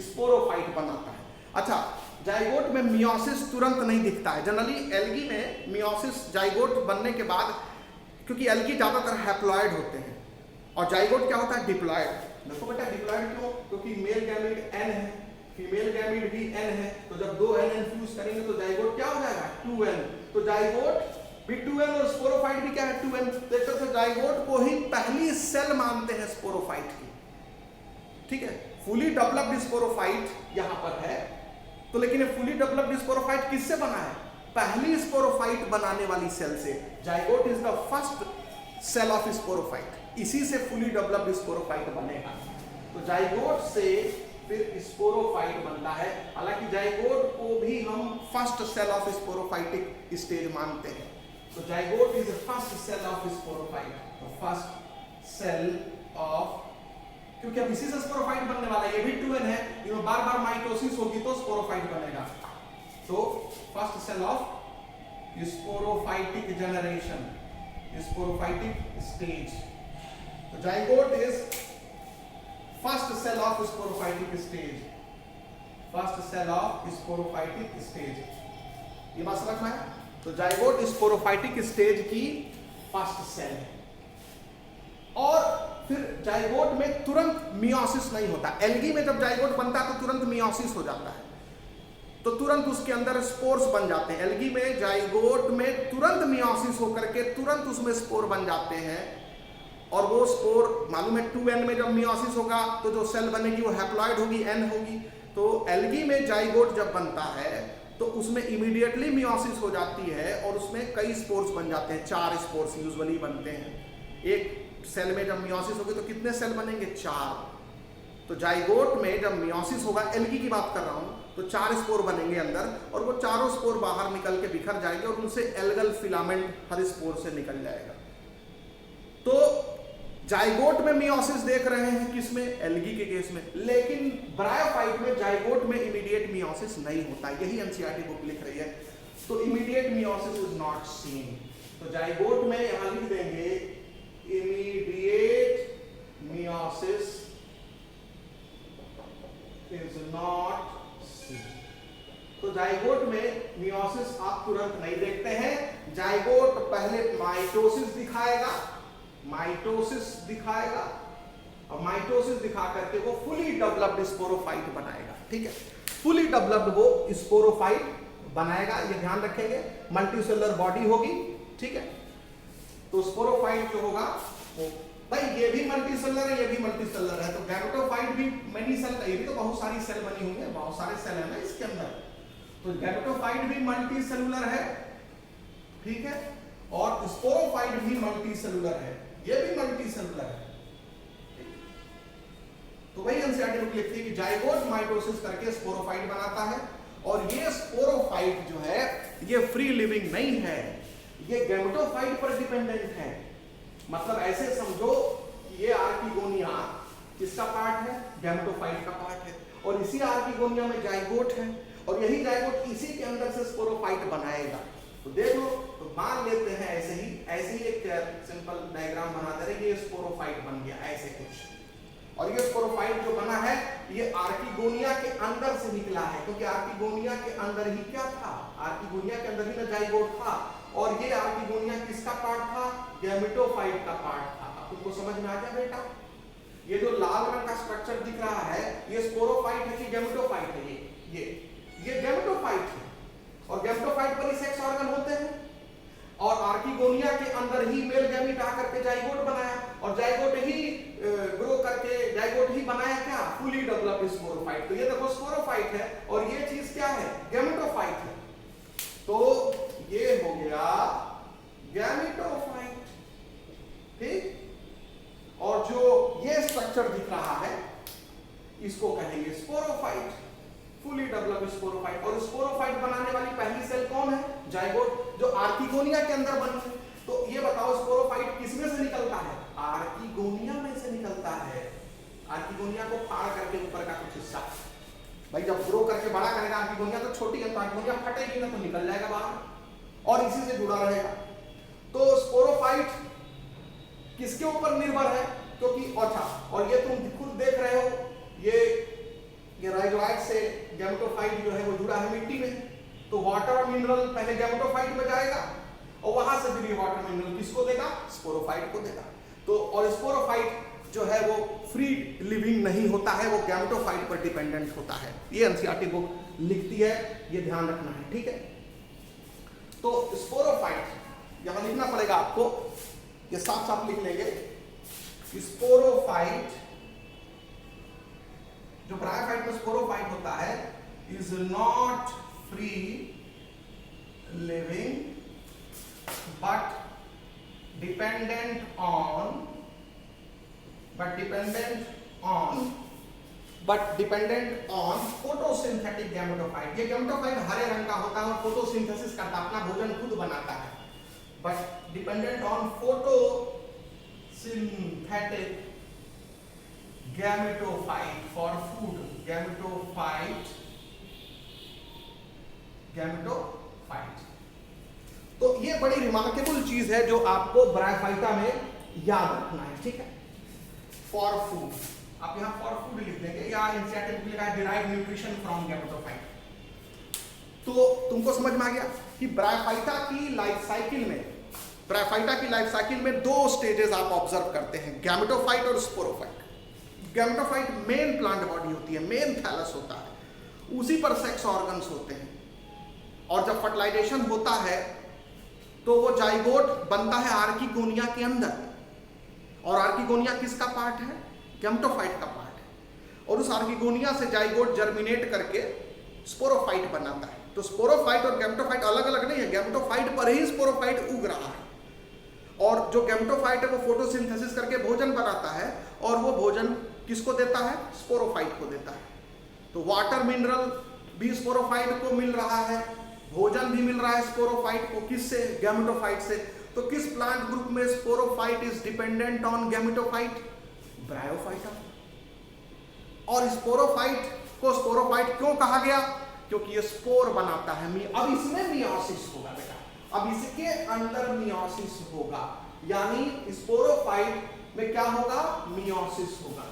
स्पोरोफाइट बनाता है। अच्छा, जाइगोट में मियोसिस तुरंत नहीं दिखता है। जनरली एल्गी में मियोसिस जाइगोट बनने के बाद, क्योंकि एल्गी ज्यादातर हैप्लॉइड होते हैं और जाइगोट क्या होता है? डिप्लॉइड। देखो बेटा डिप्लॉइड क्यों? क्योंकि मेल गैमीट n है, फीमेल गैमीट भी n है, तो जब दो n फ्यूज करेंगे तो जाइगोट क्या हो जाएगा? 2n। तो जाइगोट B2N और स्पोरोफाइट भी क्या है 2N। तो एक तरह से जाइगोट को ही पहली सेल मानते हैं स्पोरोफाइट की, ठीक है। फुली डेवलप्ड स्पोरोफाइट यहां पर है, तो लेकिन ये फुली डेवलप्ड स्पोरोफाइट किससे बना है? पहली स्पोरोफाइट बनाने वाली सेल से। Zygote is the first cell of sporophyte, इसी से फुली डेवलप्ड स्पोरोफाइट बनेगा। तो जाइगोट से फिर स्पोरोफाइट बनता है। हालांकि जाइगोट को भी हम first cell of sporophytic stage मानते हैं। तो zygote is the first cell of sporophyte, first cell of, क्योंकि अब इसी से स्पोरोफाइट बनने वाला है। ये भी 2N है, ये बार बार माइटोसिस होगी तो स्पोरोफाइट बनेगा। तो first cell of sporophytic generation, sporophytic stage. तो zygote is first cell of sporophytic stage, first cell of sporophytic stage. ये बात समझ में है? तो जाइगोट स्पोरोफाइटिक स्टेज की फर्स्ट सेल है। और फिर जाइगोट में तुरंत मियोसिस नहीं होता। एल्गी में जब जाइगोट बनता है तो तुरंत मियोसिस हो जाता है, तो तुरंत उसके अंदर स्पोर्स बन जाते हैं। एल्गी में जाइगोट में तुरंत मियोसिस होकर के तुरंत उसमें स्पोर बन जाते हैं। और वो स्पोर मालूम है 2N में जब मियोसिस होगा तो जो सेल बनेगी वो हैप्लॉइड होगी, N होगी। तो एल्गी में जाइगोट जब बनता है तो उसमें इमीडिएटली मियोसिस हो जाती है और उसमें कई स्पोर्स बन जाते हैं। 4 स्पोर्स यूजुअली बनते हैं। एक सेल में जब मियोसिस होगी तो कितने सेल बनेंगे? 4। तो जाइगोट में जब मियोसिस होगा, एल्गी की बात कर रहा हूं, तो 4 स्पोर बनेंगे अंदर और वो चारों स्पोर बाहर निकल के बिखर जाएंगे और उनसे एल्गल फिलामेंट हर स्पोर से निकल जाएगा। तो जाइगोट में मियोसिस देख रहे हैं किसमें? एल्गी के केस में। लेकिन ब्रायोफाइट में जाइगोट में इमीडिएट मियोसिस नहीं होता, यही एनसीईआरटी बुक लिख रही है। तो immediate meiosis is not seen. तो जाइगोट में यहां लिख देंगे immediate meiosis is not seen. तो जाइगोट में मियोसिस आप तुरंत नहीं देखते हैं। जाइगोट पहले माइटोसिस दिखाएगा, माइटोसिस दिखाएगा और माइटोसिस दिखा करके वो फुली डेवलप्ड स्पोरोफाइट बनाएगा, ठीक है। फुली डेवलप्ड वो स्पोरोफाइट बनाएगा, ये ध्यान रखेंगे। मल्टीसेलुलर बॉडी होगी, ठीक है। तो स्पोरोफाइट जो होगा वो, भाई ये भी मल्टीसेलुलर है, ये भी मल्टीसेलुलर है। तो गैमेटोफाइट भी मेनी सेल का, ये भी तो बहुत सारी सेल बनी हुई है, बहुत सारे सेल है ना इसके अंदर। तो गैमेटोफाइट भी मल्टीसेलुलर है, ठीक है। और स्पोरोफाइट भी मल्टीसेलुलर है, ये भी मल्टीसेलुलर है। तो वही एनसीईआरटी बुक लिखती है कि जाइगोट माइटोसिस करके स्पोरोफाइट बनाता है। और ये स्पोरोफाइट जो है ये फ्री लिविंग नहीं है, ये गैमेटोफाइट पर डिपेंडेंट है। मतलब ऐसे समझो ये आर्किगोनिया किसका पार्ट है? गैमेटोफाइट का पार्ट है। और इसी आर्किगोनिया में जाइगोट है और यही जाइगोट इसी के अंदर से स्पोरोफाइट बनाएगा। तो देख लो, तो मान लेते हैं ऐसे ही एक सिंपल डायग्राम बनाते रहे, ये स्पोरोफाइट बन गया ऐसे कुछ। और ये स्पोरोफाइट जो बना है ये आर्किगोनिया के अंदर से निकला है, क्योंकि आर्किगोनिया के अंदर ही क्या था? आर्किगोनिया के अंदर ही ना जाइगोट था। और ये आर्किगोनिया किसका पार्ट था? गैमेटोफाइट का पार्ट था। अब तुमको समझ में आ गया बेटा? ये जो लाल रंग का स्ट्रक्चर दिख रहा है ये स्पोरोफाइट है कि गैमेटोफाइट है? ये गैमेटोफाइट है। और गैमेटोफाइट पर ही सेक्स ऑर्गन होते हैं। और आर्किगोनिया के अंदर ही मेल गैमीट आकर के जाइगोट बनाया और जाइगोट ही ग्रो करके जाइगोट ही बनाया क्या? Fully developed sporophyte. तो ये देखो स्पोरोफाइट है और ये चीज क्या है? गैमेटोफाइट है। तो ये हो गया गैमेटोफाइट, ठीक। और जो ये स्ट्रक्चर दिख रहा है इसको कहेंगे स्पोरोफाइट, फुली डेवलप्ड स्पोरोफाइट। और स्पोरोफाइट बनाने वाली पहली सेल कौन है? जाइगोट, जो आर्किगोनिया के अंदर बनी है। तो ये बताओ स्पोरोफाइट किसमें से निकलता है? आर्किगोनिया में से निकलता है। आर्किगोनिया को फाड़ करके ऊपर का कुछ हिस्सा, भाई जब ग्रो करके बड़ा करेगा आर्किगोनिया तो छोटी है, तो आर्किगोनिया फटेगी ना तो निकल जाएगा बाहर और इसी से जुड़ा रहेगा। तो स्पोरोफाइट किसके ऊपर निर्भर है? क्योंकि अच्छा, और ये तुम खुद देख रहे हो ये राइजोइड से गैमेटोफाइट जो है वो जुड़ा है मिट्टी में। तो वाटर मिनरल पहले गैमेटोफाइट में जाएगा और वहां से फिर ये वाटर मिनरल किसको देगा? स्पोरोफाइट को देगा। तो और स्पोरोफाइट जो है वो फ्री लिविंग नहीं होता है, वो गैमेटोफाइट पर डिपेंडेंट होता है। ये एनसीईआरटी बुक लिखती है, ये ध्यान रखना है, ठीक है। तो स्पोरोफाइट यहां लिखना पड़ेगा आपको, ये साफ साफ लिख लेंगे, स्पोरोफाइट, जो ब्रायोफाइट में स्पोरोफाइट होता है, is not free living but dependent on photosynthetic gametophyte। ये gametophyte हरे रंग का होता है और फोटोसिंथेसिस करता है, अपना भोजन खुद बनाता है, but dependent on photosynthetic gametophyte for food, gametophyte। तो ये बड़ी रिमार्केबल चीज है जो आपको ब्रायोफाइटा में याद रखना है, ठीक है। फॉर फूड, आप यहां फॉर फूड लिख देंगे, या एनसीईआरटी में लिखा है डिराइव न्यूट्रिशन फ्रॉम गैमेटोफाइट। तो तुमको समझ में आ गया कि ब्रायोफाइटा की लाइफ साइकिल में दो स्टेजेस आप ऑब्जर्व करते हैं, गैमेटोफाइट और sporophyte. Gametophyte main plant body होती है, मेन थैलस होता है, उसी पर सेक्स ऑर्गन्स होते हैं, और जब फर्टिलाइजेशन होता है तो वो जाइगोट बनता है आर्किगोनिया के अंदर, और आर्किगोनिया किसका पार्ट है? गैमेटोफाइट का पार्ट है, और उस आर्किगोनिया से जाइगोट जर्मिनेट करके स्पोरोफाइट बनाता है। तो स्पोरोफाइट और गैमेटोफाइट अलग अलग नहीं है, गैमेटोफाइट पर ही स्पोरोफाइट उग रहा है, और जो गैमेटोफाइट है वो फोटोसिंथेसिस करके भोजन बनाता है, और वो भोजन किसको देता है? स्पोरोफाइट को देता है। तो वाटर मिनरल भी स्पोरोफाइट को मिल रहा है, भोजन भी मिल रहा है स्पोरोफाइट को, किससे? गैमेटोफाइट से। तो किस प्लांट ग्रुप में sporophyte is dependent on gametophyte? Bryophyta. और स्पोरोफाइट को स्पोरोफाइट क्यों कहा गया? क्योंकि ये स्पोर बनाता है। अब इसमें मियोसिस होगा बेटा, अब इसके अंदर मियोसिस होगा, यानी स्पोरोफाइट में क्या होगा? मियोसिस होगा,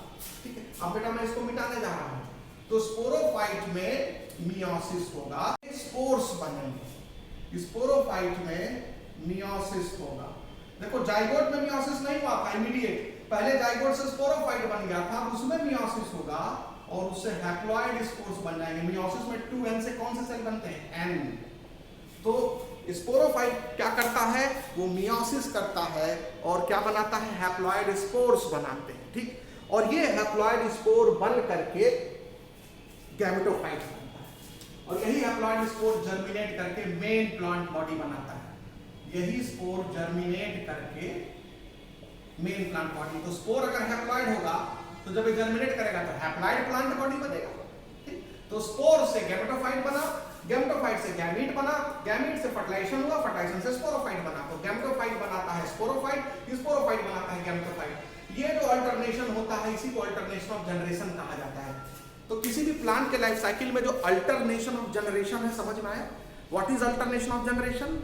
ठीक है। अब बेटा मैं इसको मिटाने जा रहा हूं, तो स्पोरोफाइट में मियोसिस होगा, स्पोर्स बनेंगे, स्पोरोफाइट में मियोसिस होगा। देखो जाइगोट में मियोसिस नहीं हुआ था इमीडिएट, पहले जाइगोट से स्पोरोफाइट बन गया था, उसमें मियोसिस होगा और उससे हैप्लॉइड स्पोर्स बन जाएंगे। मियोसिस में 2n से कौन से सेल बनते हैं? n। तो स्पोरोफाइट क्या करता है? वो मियोसिस करता है और क्या बनाता है? हैप्लॉइड स्पोर्स बनाते हैं, ठीक। और ये हैप्लॉइड स्पोर बन करके गैमेटोफाइट बनता है, और यही हैप्लॉइड स्पोर जर्मिनेट करके मेन प्लांट बॉडी बनाता है, यही स्पोर जर्मिनेट करके मेन प्लांट बॉडी। तो स्पोर अगर हैप्लॉइड होगा तो जब ये जर्मिनेट करेगा तो हैप्लॉइड प्लांट बॉडी बनेगा, ठीक। तो स्पोर से गैमेटोफाइट बना, गैमेटोफाइट से गैमीट बना, गैमीट से फर्टिलाइजेशन हुआ, फर्टिलाइजेशन से स्पोरोफाइट बना। तो गैमेटोफाइट बनाता है स्पोरोफाइट, स्पोरोफाइट बनाता है गैमेटोफाइट। ये जो अल्टरनेशन होता है इसी को अल्टरनेशन ऑफ जनरेशन कहा जाता है। तो किसी भी प्लांट के लाइफ साइकिल में जो अल्टरनेशन ऑफ जनरेशन है, समझ में आया? What is alternation of generation?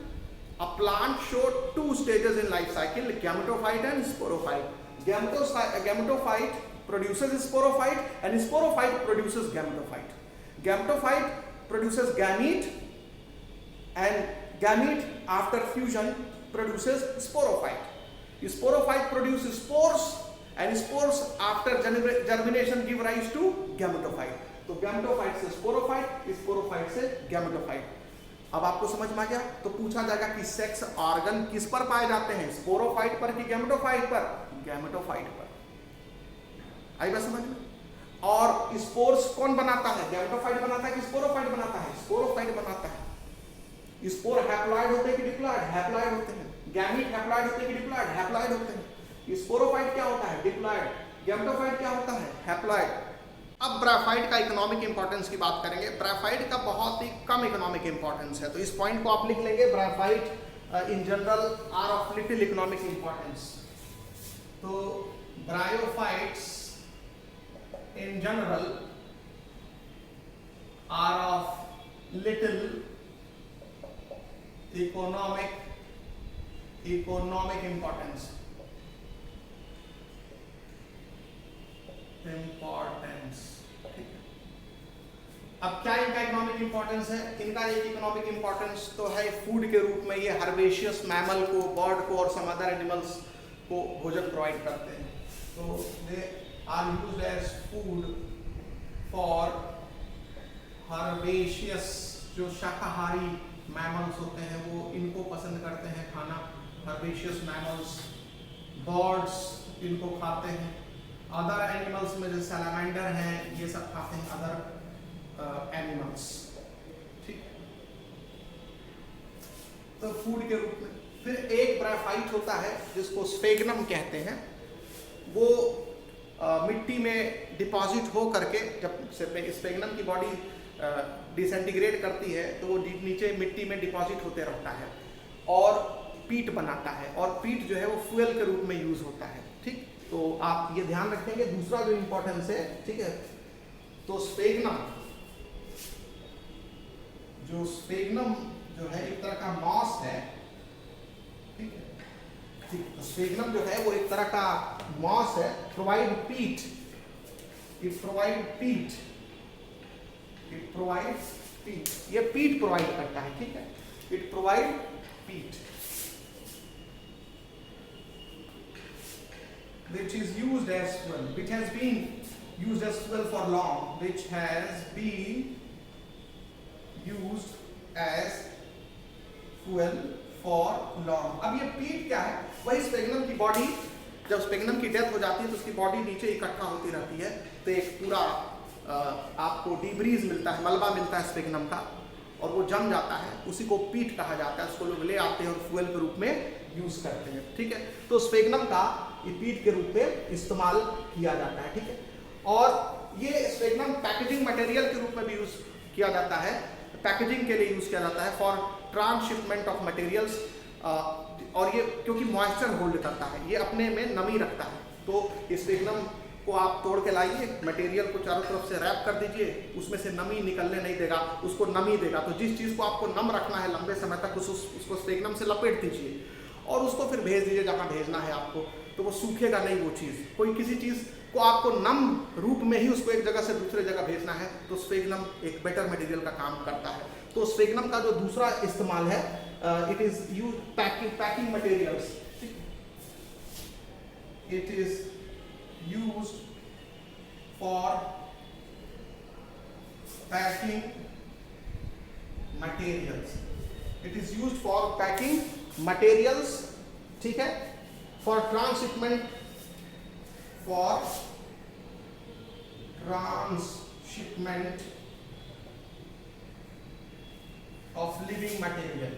A plant showed two stages in life cycle, gametophyte and sporophyte. Gametophyte produces sporophyte and sporophyte produces gametophyte. Gametophyte produces gamete and gamete after fusion produces sporophyte. Sporophyte produces spores and spores after germination give rise to gametophyte. तो gametophyte से sporophyte, sporophyte से gametophyte। अब आपको समझ में आ गया? तो पूछा जाएगा कि सेक्स ऑर्गन किस पर पाए जाते हैं, स्पोरोफाइट पर कि गैमेटोफाइट पर? गैमेटोफाइट पर। आई बात समझ में? और स्पोर्स कौन बनाता है? गैमेटोफाइट बनाता है कि स्पोरोफाइट बनाता है? स्पोरोफाइट बनाता है। स्पोर हैप्लॉइड होते हैं कि डिप्लॉइड? हैप्लॉइड होते हैं। गैमीट हैप्लॉइड होते हैं कि डिप्लॉइड? हैप्लॉइड होते हैं। स्पोरोफाइट क्या होता है? डिप्लॉइड। गैमेटोफाइट क्या होता है? हैप्लॉइड। अब ब्रायोफाइट का इकोनॉमिक इंपॉर्टेंस की बात करेंगे। ब्रायोफाइट का बहुत ही कम इकोनॉमिक इंपॉर्टेंस है, तो इस पॉइंट को आप लिख लेंगे, bryophyte in general are of little economic importance. तो bryophytes in general are of little economic importance. अब क्या इनका इकोनॉमिक इंपॉर्टेंस है? इनका एक इकोनॉमिक इंपॉर्टेंस तो है फूड के रूप में, ये हर्बेशियस मैमल को, बर्ड को और सम अदर एनिमल्स को भोजन प्रोवाइड करते हैं। तो they are used as food for herbaceous, जो शाकाहारी मैमल्स होते हैं वो इनको पसंद करते हैं खाना, हर्बेशियस मैमल्स, बर्ड्स इनको खाते हैं, अदर एनिमल्स में जैसे सैलामेंडर हैं ये सब खाते हैं अदर एनिमल्स, ठीक। तो फूड के रूप में फिर एक ब्रायोफाइट होता है जिसको स्फेग्नम कहते हैं, वो मिट्टी में डिपॉजिट हो करके जब स्फेग्नम की बॉडी डिसइंटीग्रेट करती है तो वो नीचे मिट्टी में डिपॉजिट होते रहता है और पीट बनाता है, और पीट जो है वो फ्यूल के रूप में यूज होता है, ठीक। तो आप ये ध्यान रखेंगे। दूसरा जो इंपॉर्टेंस है, ठीक है, तो स्फेग्नम जो है एक तरह का मॉस है, ठीक है, ठीक। तो स्फेग्नम जो है वो एक तरह का मॉस है, प्रोवाइड पीट, इट प्रोवाइड पीट, ये पीट प्रोवाइड करता है, ठीक है, इट प्रोवाइड पीट which is used as fuel, which has been used as fuel for long, which has been used as fuel for long। अब ये पीट क्या है? वही स्फेग्नम की बॉडी, जब स्फेग्नम की डेथ हो जाती है तो उसकी बॉडी नीचे इकट्ठा होती रहती है, तो एक पूरा आपको डिब्रीज मिलता है, मलबा मिलता है स्फेग्नम का, और वो जम जाता है, उसी को पीट कहा जाता है। उसको लोग ले आते हैं और फ्यूल के रूप में यूज करते हैं, ठीक है। तो स्फेग्नम का ये पीट के रूप में इस्तेमाल किया जाता है, ठीक है। और ये स्फेग्नम पैकेजिंग मटेरियल के रूप में भी यूज किया जाता है, पैकेजिंग के लिए यूज किया जाता है फॉर ट्रांसशिपमेंट ऑफ मटेरियल्स, और ये क्योंकि मॉइस्चर होल्ड करता है, ये अपने में नमी रखता है, तो स्फेग्नम को आप तोड़ के लाइए, मटेरियल को चारों तरफ से रैप कर दीजिए, उसमें से नमी निकलने नहीं देगा, उसको नमी देगा। तो जिस चीज़ को आपको नम रखना है लंबे समय तक उसको स्फेग्नम से लपेट दीजिए और उसको फिर भेज दीजिए जहाँ भेजना है आपको, तो वो सूखेगा नहीं वो चीज़। कोई किसी चीज़ को आपको नम रूप में ही उसको एक जगह से दूसरे जगह भेजना है तो स्फेग्नम एक बेटर मटेरियल का काम करता है। तो स्फेग्नम का जो दूसरा इस्तेमाल है, it is use packing materials, it is used for packing materials, it is used for packing materials, ठीक है, for transshipment of living material,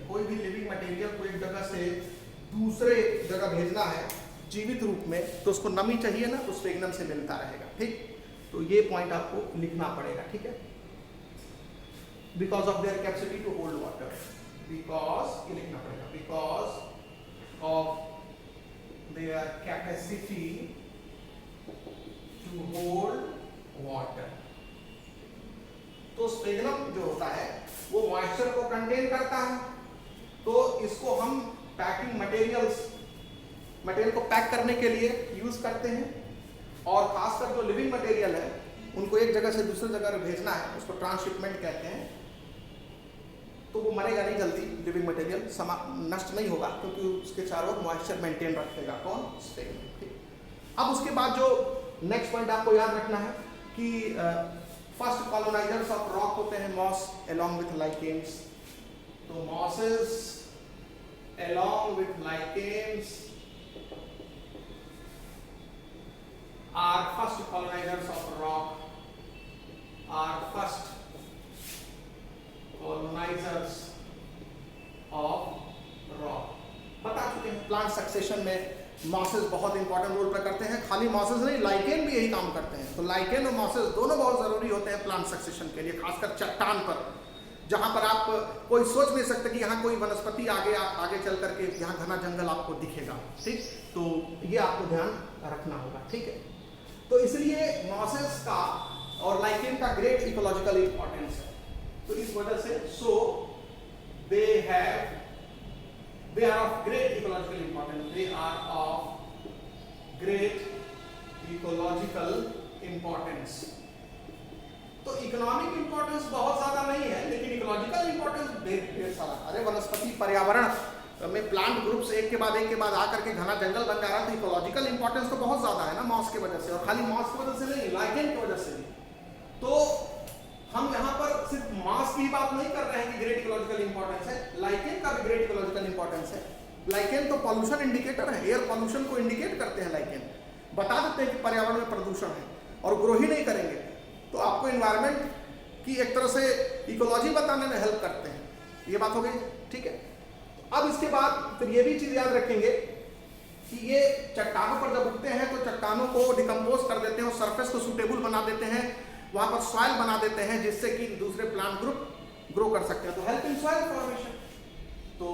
कोई भी लिविंग मटेरियल को एक जगह से दूसरे जगह भेजना है जीवित रूप में, तो उसको नमी चाहिए ना, तो स्फेग्नम से मिलता रहेगा, ठीक। तो ये पॉइंट आपको लिखना पड़ेगा, ठीक है। Because of their capacity to hold water, because ये लिखना पड़ेगा, because of their capacity to hold water. तो स्फेग्नम जो होता है वो मॉइस्चर को कंटेन करता है, तो इसको हम पैकिंग मटेरियल को पैक करने के लिए यूज करते हैं, और खासकर जो लिविंग मटेरियल है उनको एक जगह से दूसरी जगह भेजना है, उसको ट्रांसशिपमेंट कहते हैं। तो वो मरेगा नहीं जल्दी, लिविंग मटेरियल नष्ट नहीं होगा, क्योंकि उसके चारों ओर मॉइस्चर मेंटेन रखेगा, कौन? स्फेग्नम, ठीक। अब उसके बाद जो नेक्स्ट पॉइंट आपको याद रखना है कि फर्स्ट कॉलोनाइजर्स ऑफ रॉक होते हैं मॉस along with lichens। तो mosses along with lichens are first colonizers of rock, are first colonizers of rock। बता चुके हैं प्लांट सक्सेशन में मॉसेस बहुत इंपॉर्टेंट रोल प्ले करते हैं। खाली मॉसेस नहीं, लाइकेन भी यही काम करते हैं। तो लाइकेन और मॉसेस दोनों बहुत जरूरी होते हैं प्लांट सक्सेशन के लिए, खासकर चट्टान पर, जहां पर आप कोई सोच नहीं सकते कि यहाँ कोई वनस्पति आगे चल करके यहाँ घना जंगल आपको दिखेगा, ठीक। तो ये आपको ध्यान रखना होगा, ठीक है। तो इसलिए मॉसेस का और लाइकेन का ग्रेट इकोलॉजिकल इंपॉर्टेंस है। तो इस वजह से they are of great ecological importance, they are of great ecological importance. तो इकोनॉमिक इंपॉर्टेंस बहुत ज्यादा नहीं है, लेकिन इकोलॉजिकल इंपॉर्टेंस ढेर सारा। अरे वनस्पति पर्यावरण में प्लांट ग्रुप्स एक के बाद आकर के घना जंगल बन जा रहा है, तो इकोलॉजिकल इंपॉर्टेंस तो बहुत ज्यादा है ना मॉस की वजह से, और खाली मॉस की वजह से नहीं, लाइकेन की वजह से भी। तो हम यहाँ पर सिर्फ मॉस की बात नहीं कर रहे हैं कि ग्रेट इकोलॉजिकल इंपॉर्टेंस है, लाइकेन का भी ग्रेट इकोलॉजिकल इंपॉर्टेंस है। लाइकेन तो पॉल्यूशन इंडिकेटर है, एयर पॉल्यूशन को इंडिकेट करते हैं लाइकेन, बता देते हैं कि पर्यावरण में प्रदूषण है, और ग्रो ही नहीं करेंगे तो आपको एनवायरनमेंट की एक तरह से इकोलॉजी बताने में हेल्प करते हैं। ये बात हो गई, ठीक है। अब इसके बाद फिर ये भी चीज याद रखेंगे कि ये चट्टानों पर जब उगते हैं तो चट्टानों को डिकम्पोज कर देते हैं और सरफेस को सूटेबल बना देते हैं, वहां पर सॉइल बना देते हैं जिससे कि दूसरे प्लांट ग्रुप ग्रो कर सकते हैं, तो हेल्प इन सॉइल फॉर्मेशन। तो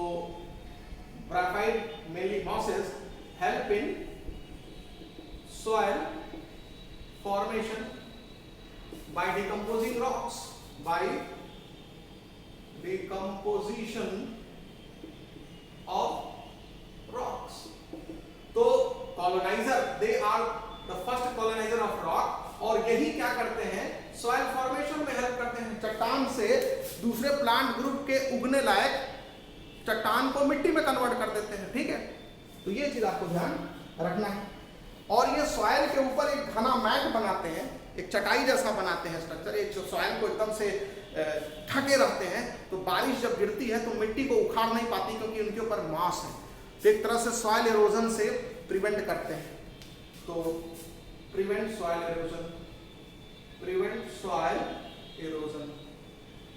bryophyte mainly mosses help in soil formation by decomposing rocks, by decomposition of rocks. तो colonizer, they are the first colonizer of rock, और यही क्या करते हैं, soil formation में हेल्प करते हैं। चट्टान से दूसरे प्लांट ग्रुप के उगने लायक चट्टान को मिट्टी में कन्वर्ट कर देते हैं, ठीक है। तो ये चीज आपको ध्यान रखना है। और ये सॉइल के ऊपर एक घना मैट बनाते हैं, एक चटाई जैसा बनाते हैं स्ट्रक्चर, एक जो सॉइल को एकदम से ढके रहते हैं, तो बारिश जब गिरती है तो मिट्टी को उखाड़ नहीं पाती क्योंकि उनके ऊपर मास है, तो एक तरह से सॉइल इरोजन से प्रिवेंट करते हैं। तो prevent soil erosion, prevent soil erosion,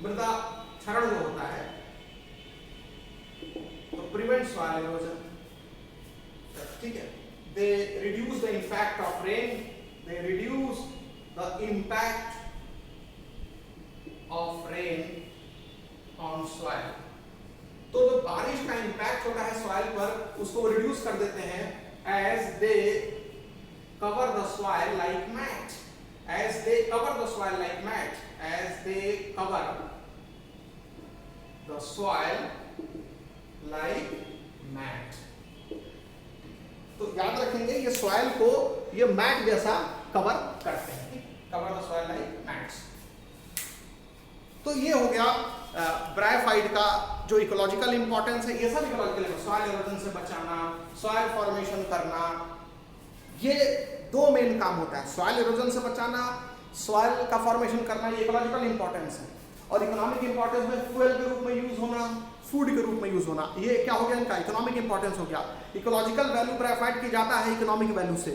मृदा क्षरण जो होता है तो प्रिवेंट सॉइल इरोजन, ठीक है। They reduce the impact of rain, they reduce the impact of rain on soil. तो जो बारिश का इम्पैक्ट होता है सॉइल पर उसको रिड्यूस कर देते हैं, as they cover the soil like mat, as they cover the soil like mat, as they cover the soil like mat. तो याद रखेंगे ये सॉइल को ये मैट जैसा कवर करते हैं, cover the soil like mats. तो ये हो गया ब्रायोफाइट का जो इकोलॉजिकल इंपॉर्टेंस है। ये सब इकोलॉजिकल, सॉइल इरोजन से बचाना, सॉइल फॉर्मेशन करना, ये दो मेन काम होता है, सॉइल इरोजन से बचाना, सॉइल का फॉर्मेशन करना, ये इकोलॉजिकल इंपॉर्टेंस है। और इकोनॉमिक इंपॉर्टेंस में फ्यूल के रूप में यूज होना, फूड के रूप में यूज होना, ये क्या हो गया इनका इकोनॉमिक इंपॉर्टेंस हो गया। इकोलॉजिकल वैल्यू ब्रायोफाइट की जाता है इकोनॉमिक वैल्यू से,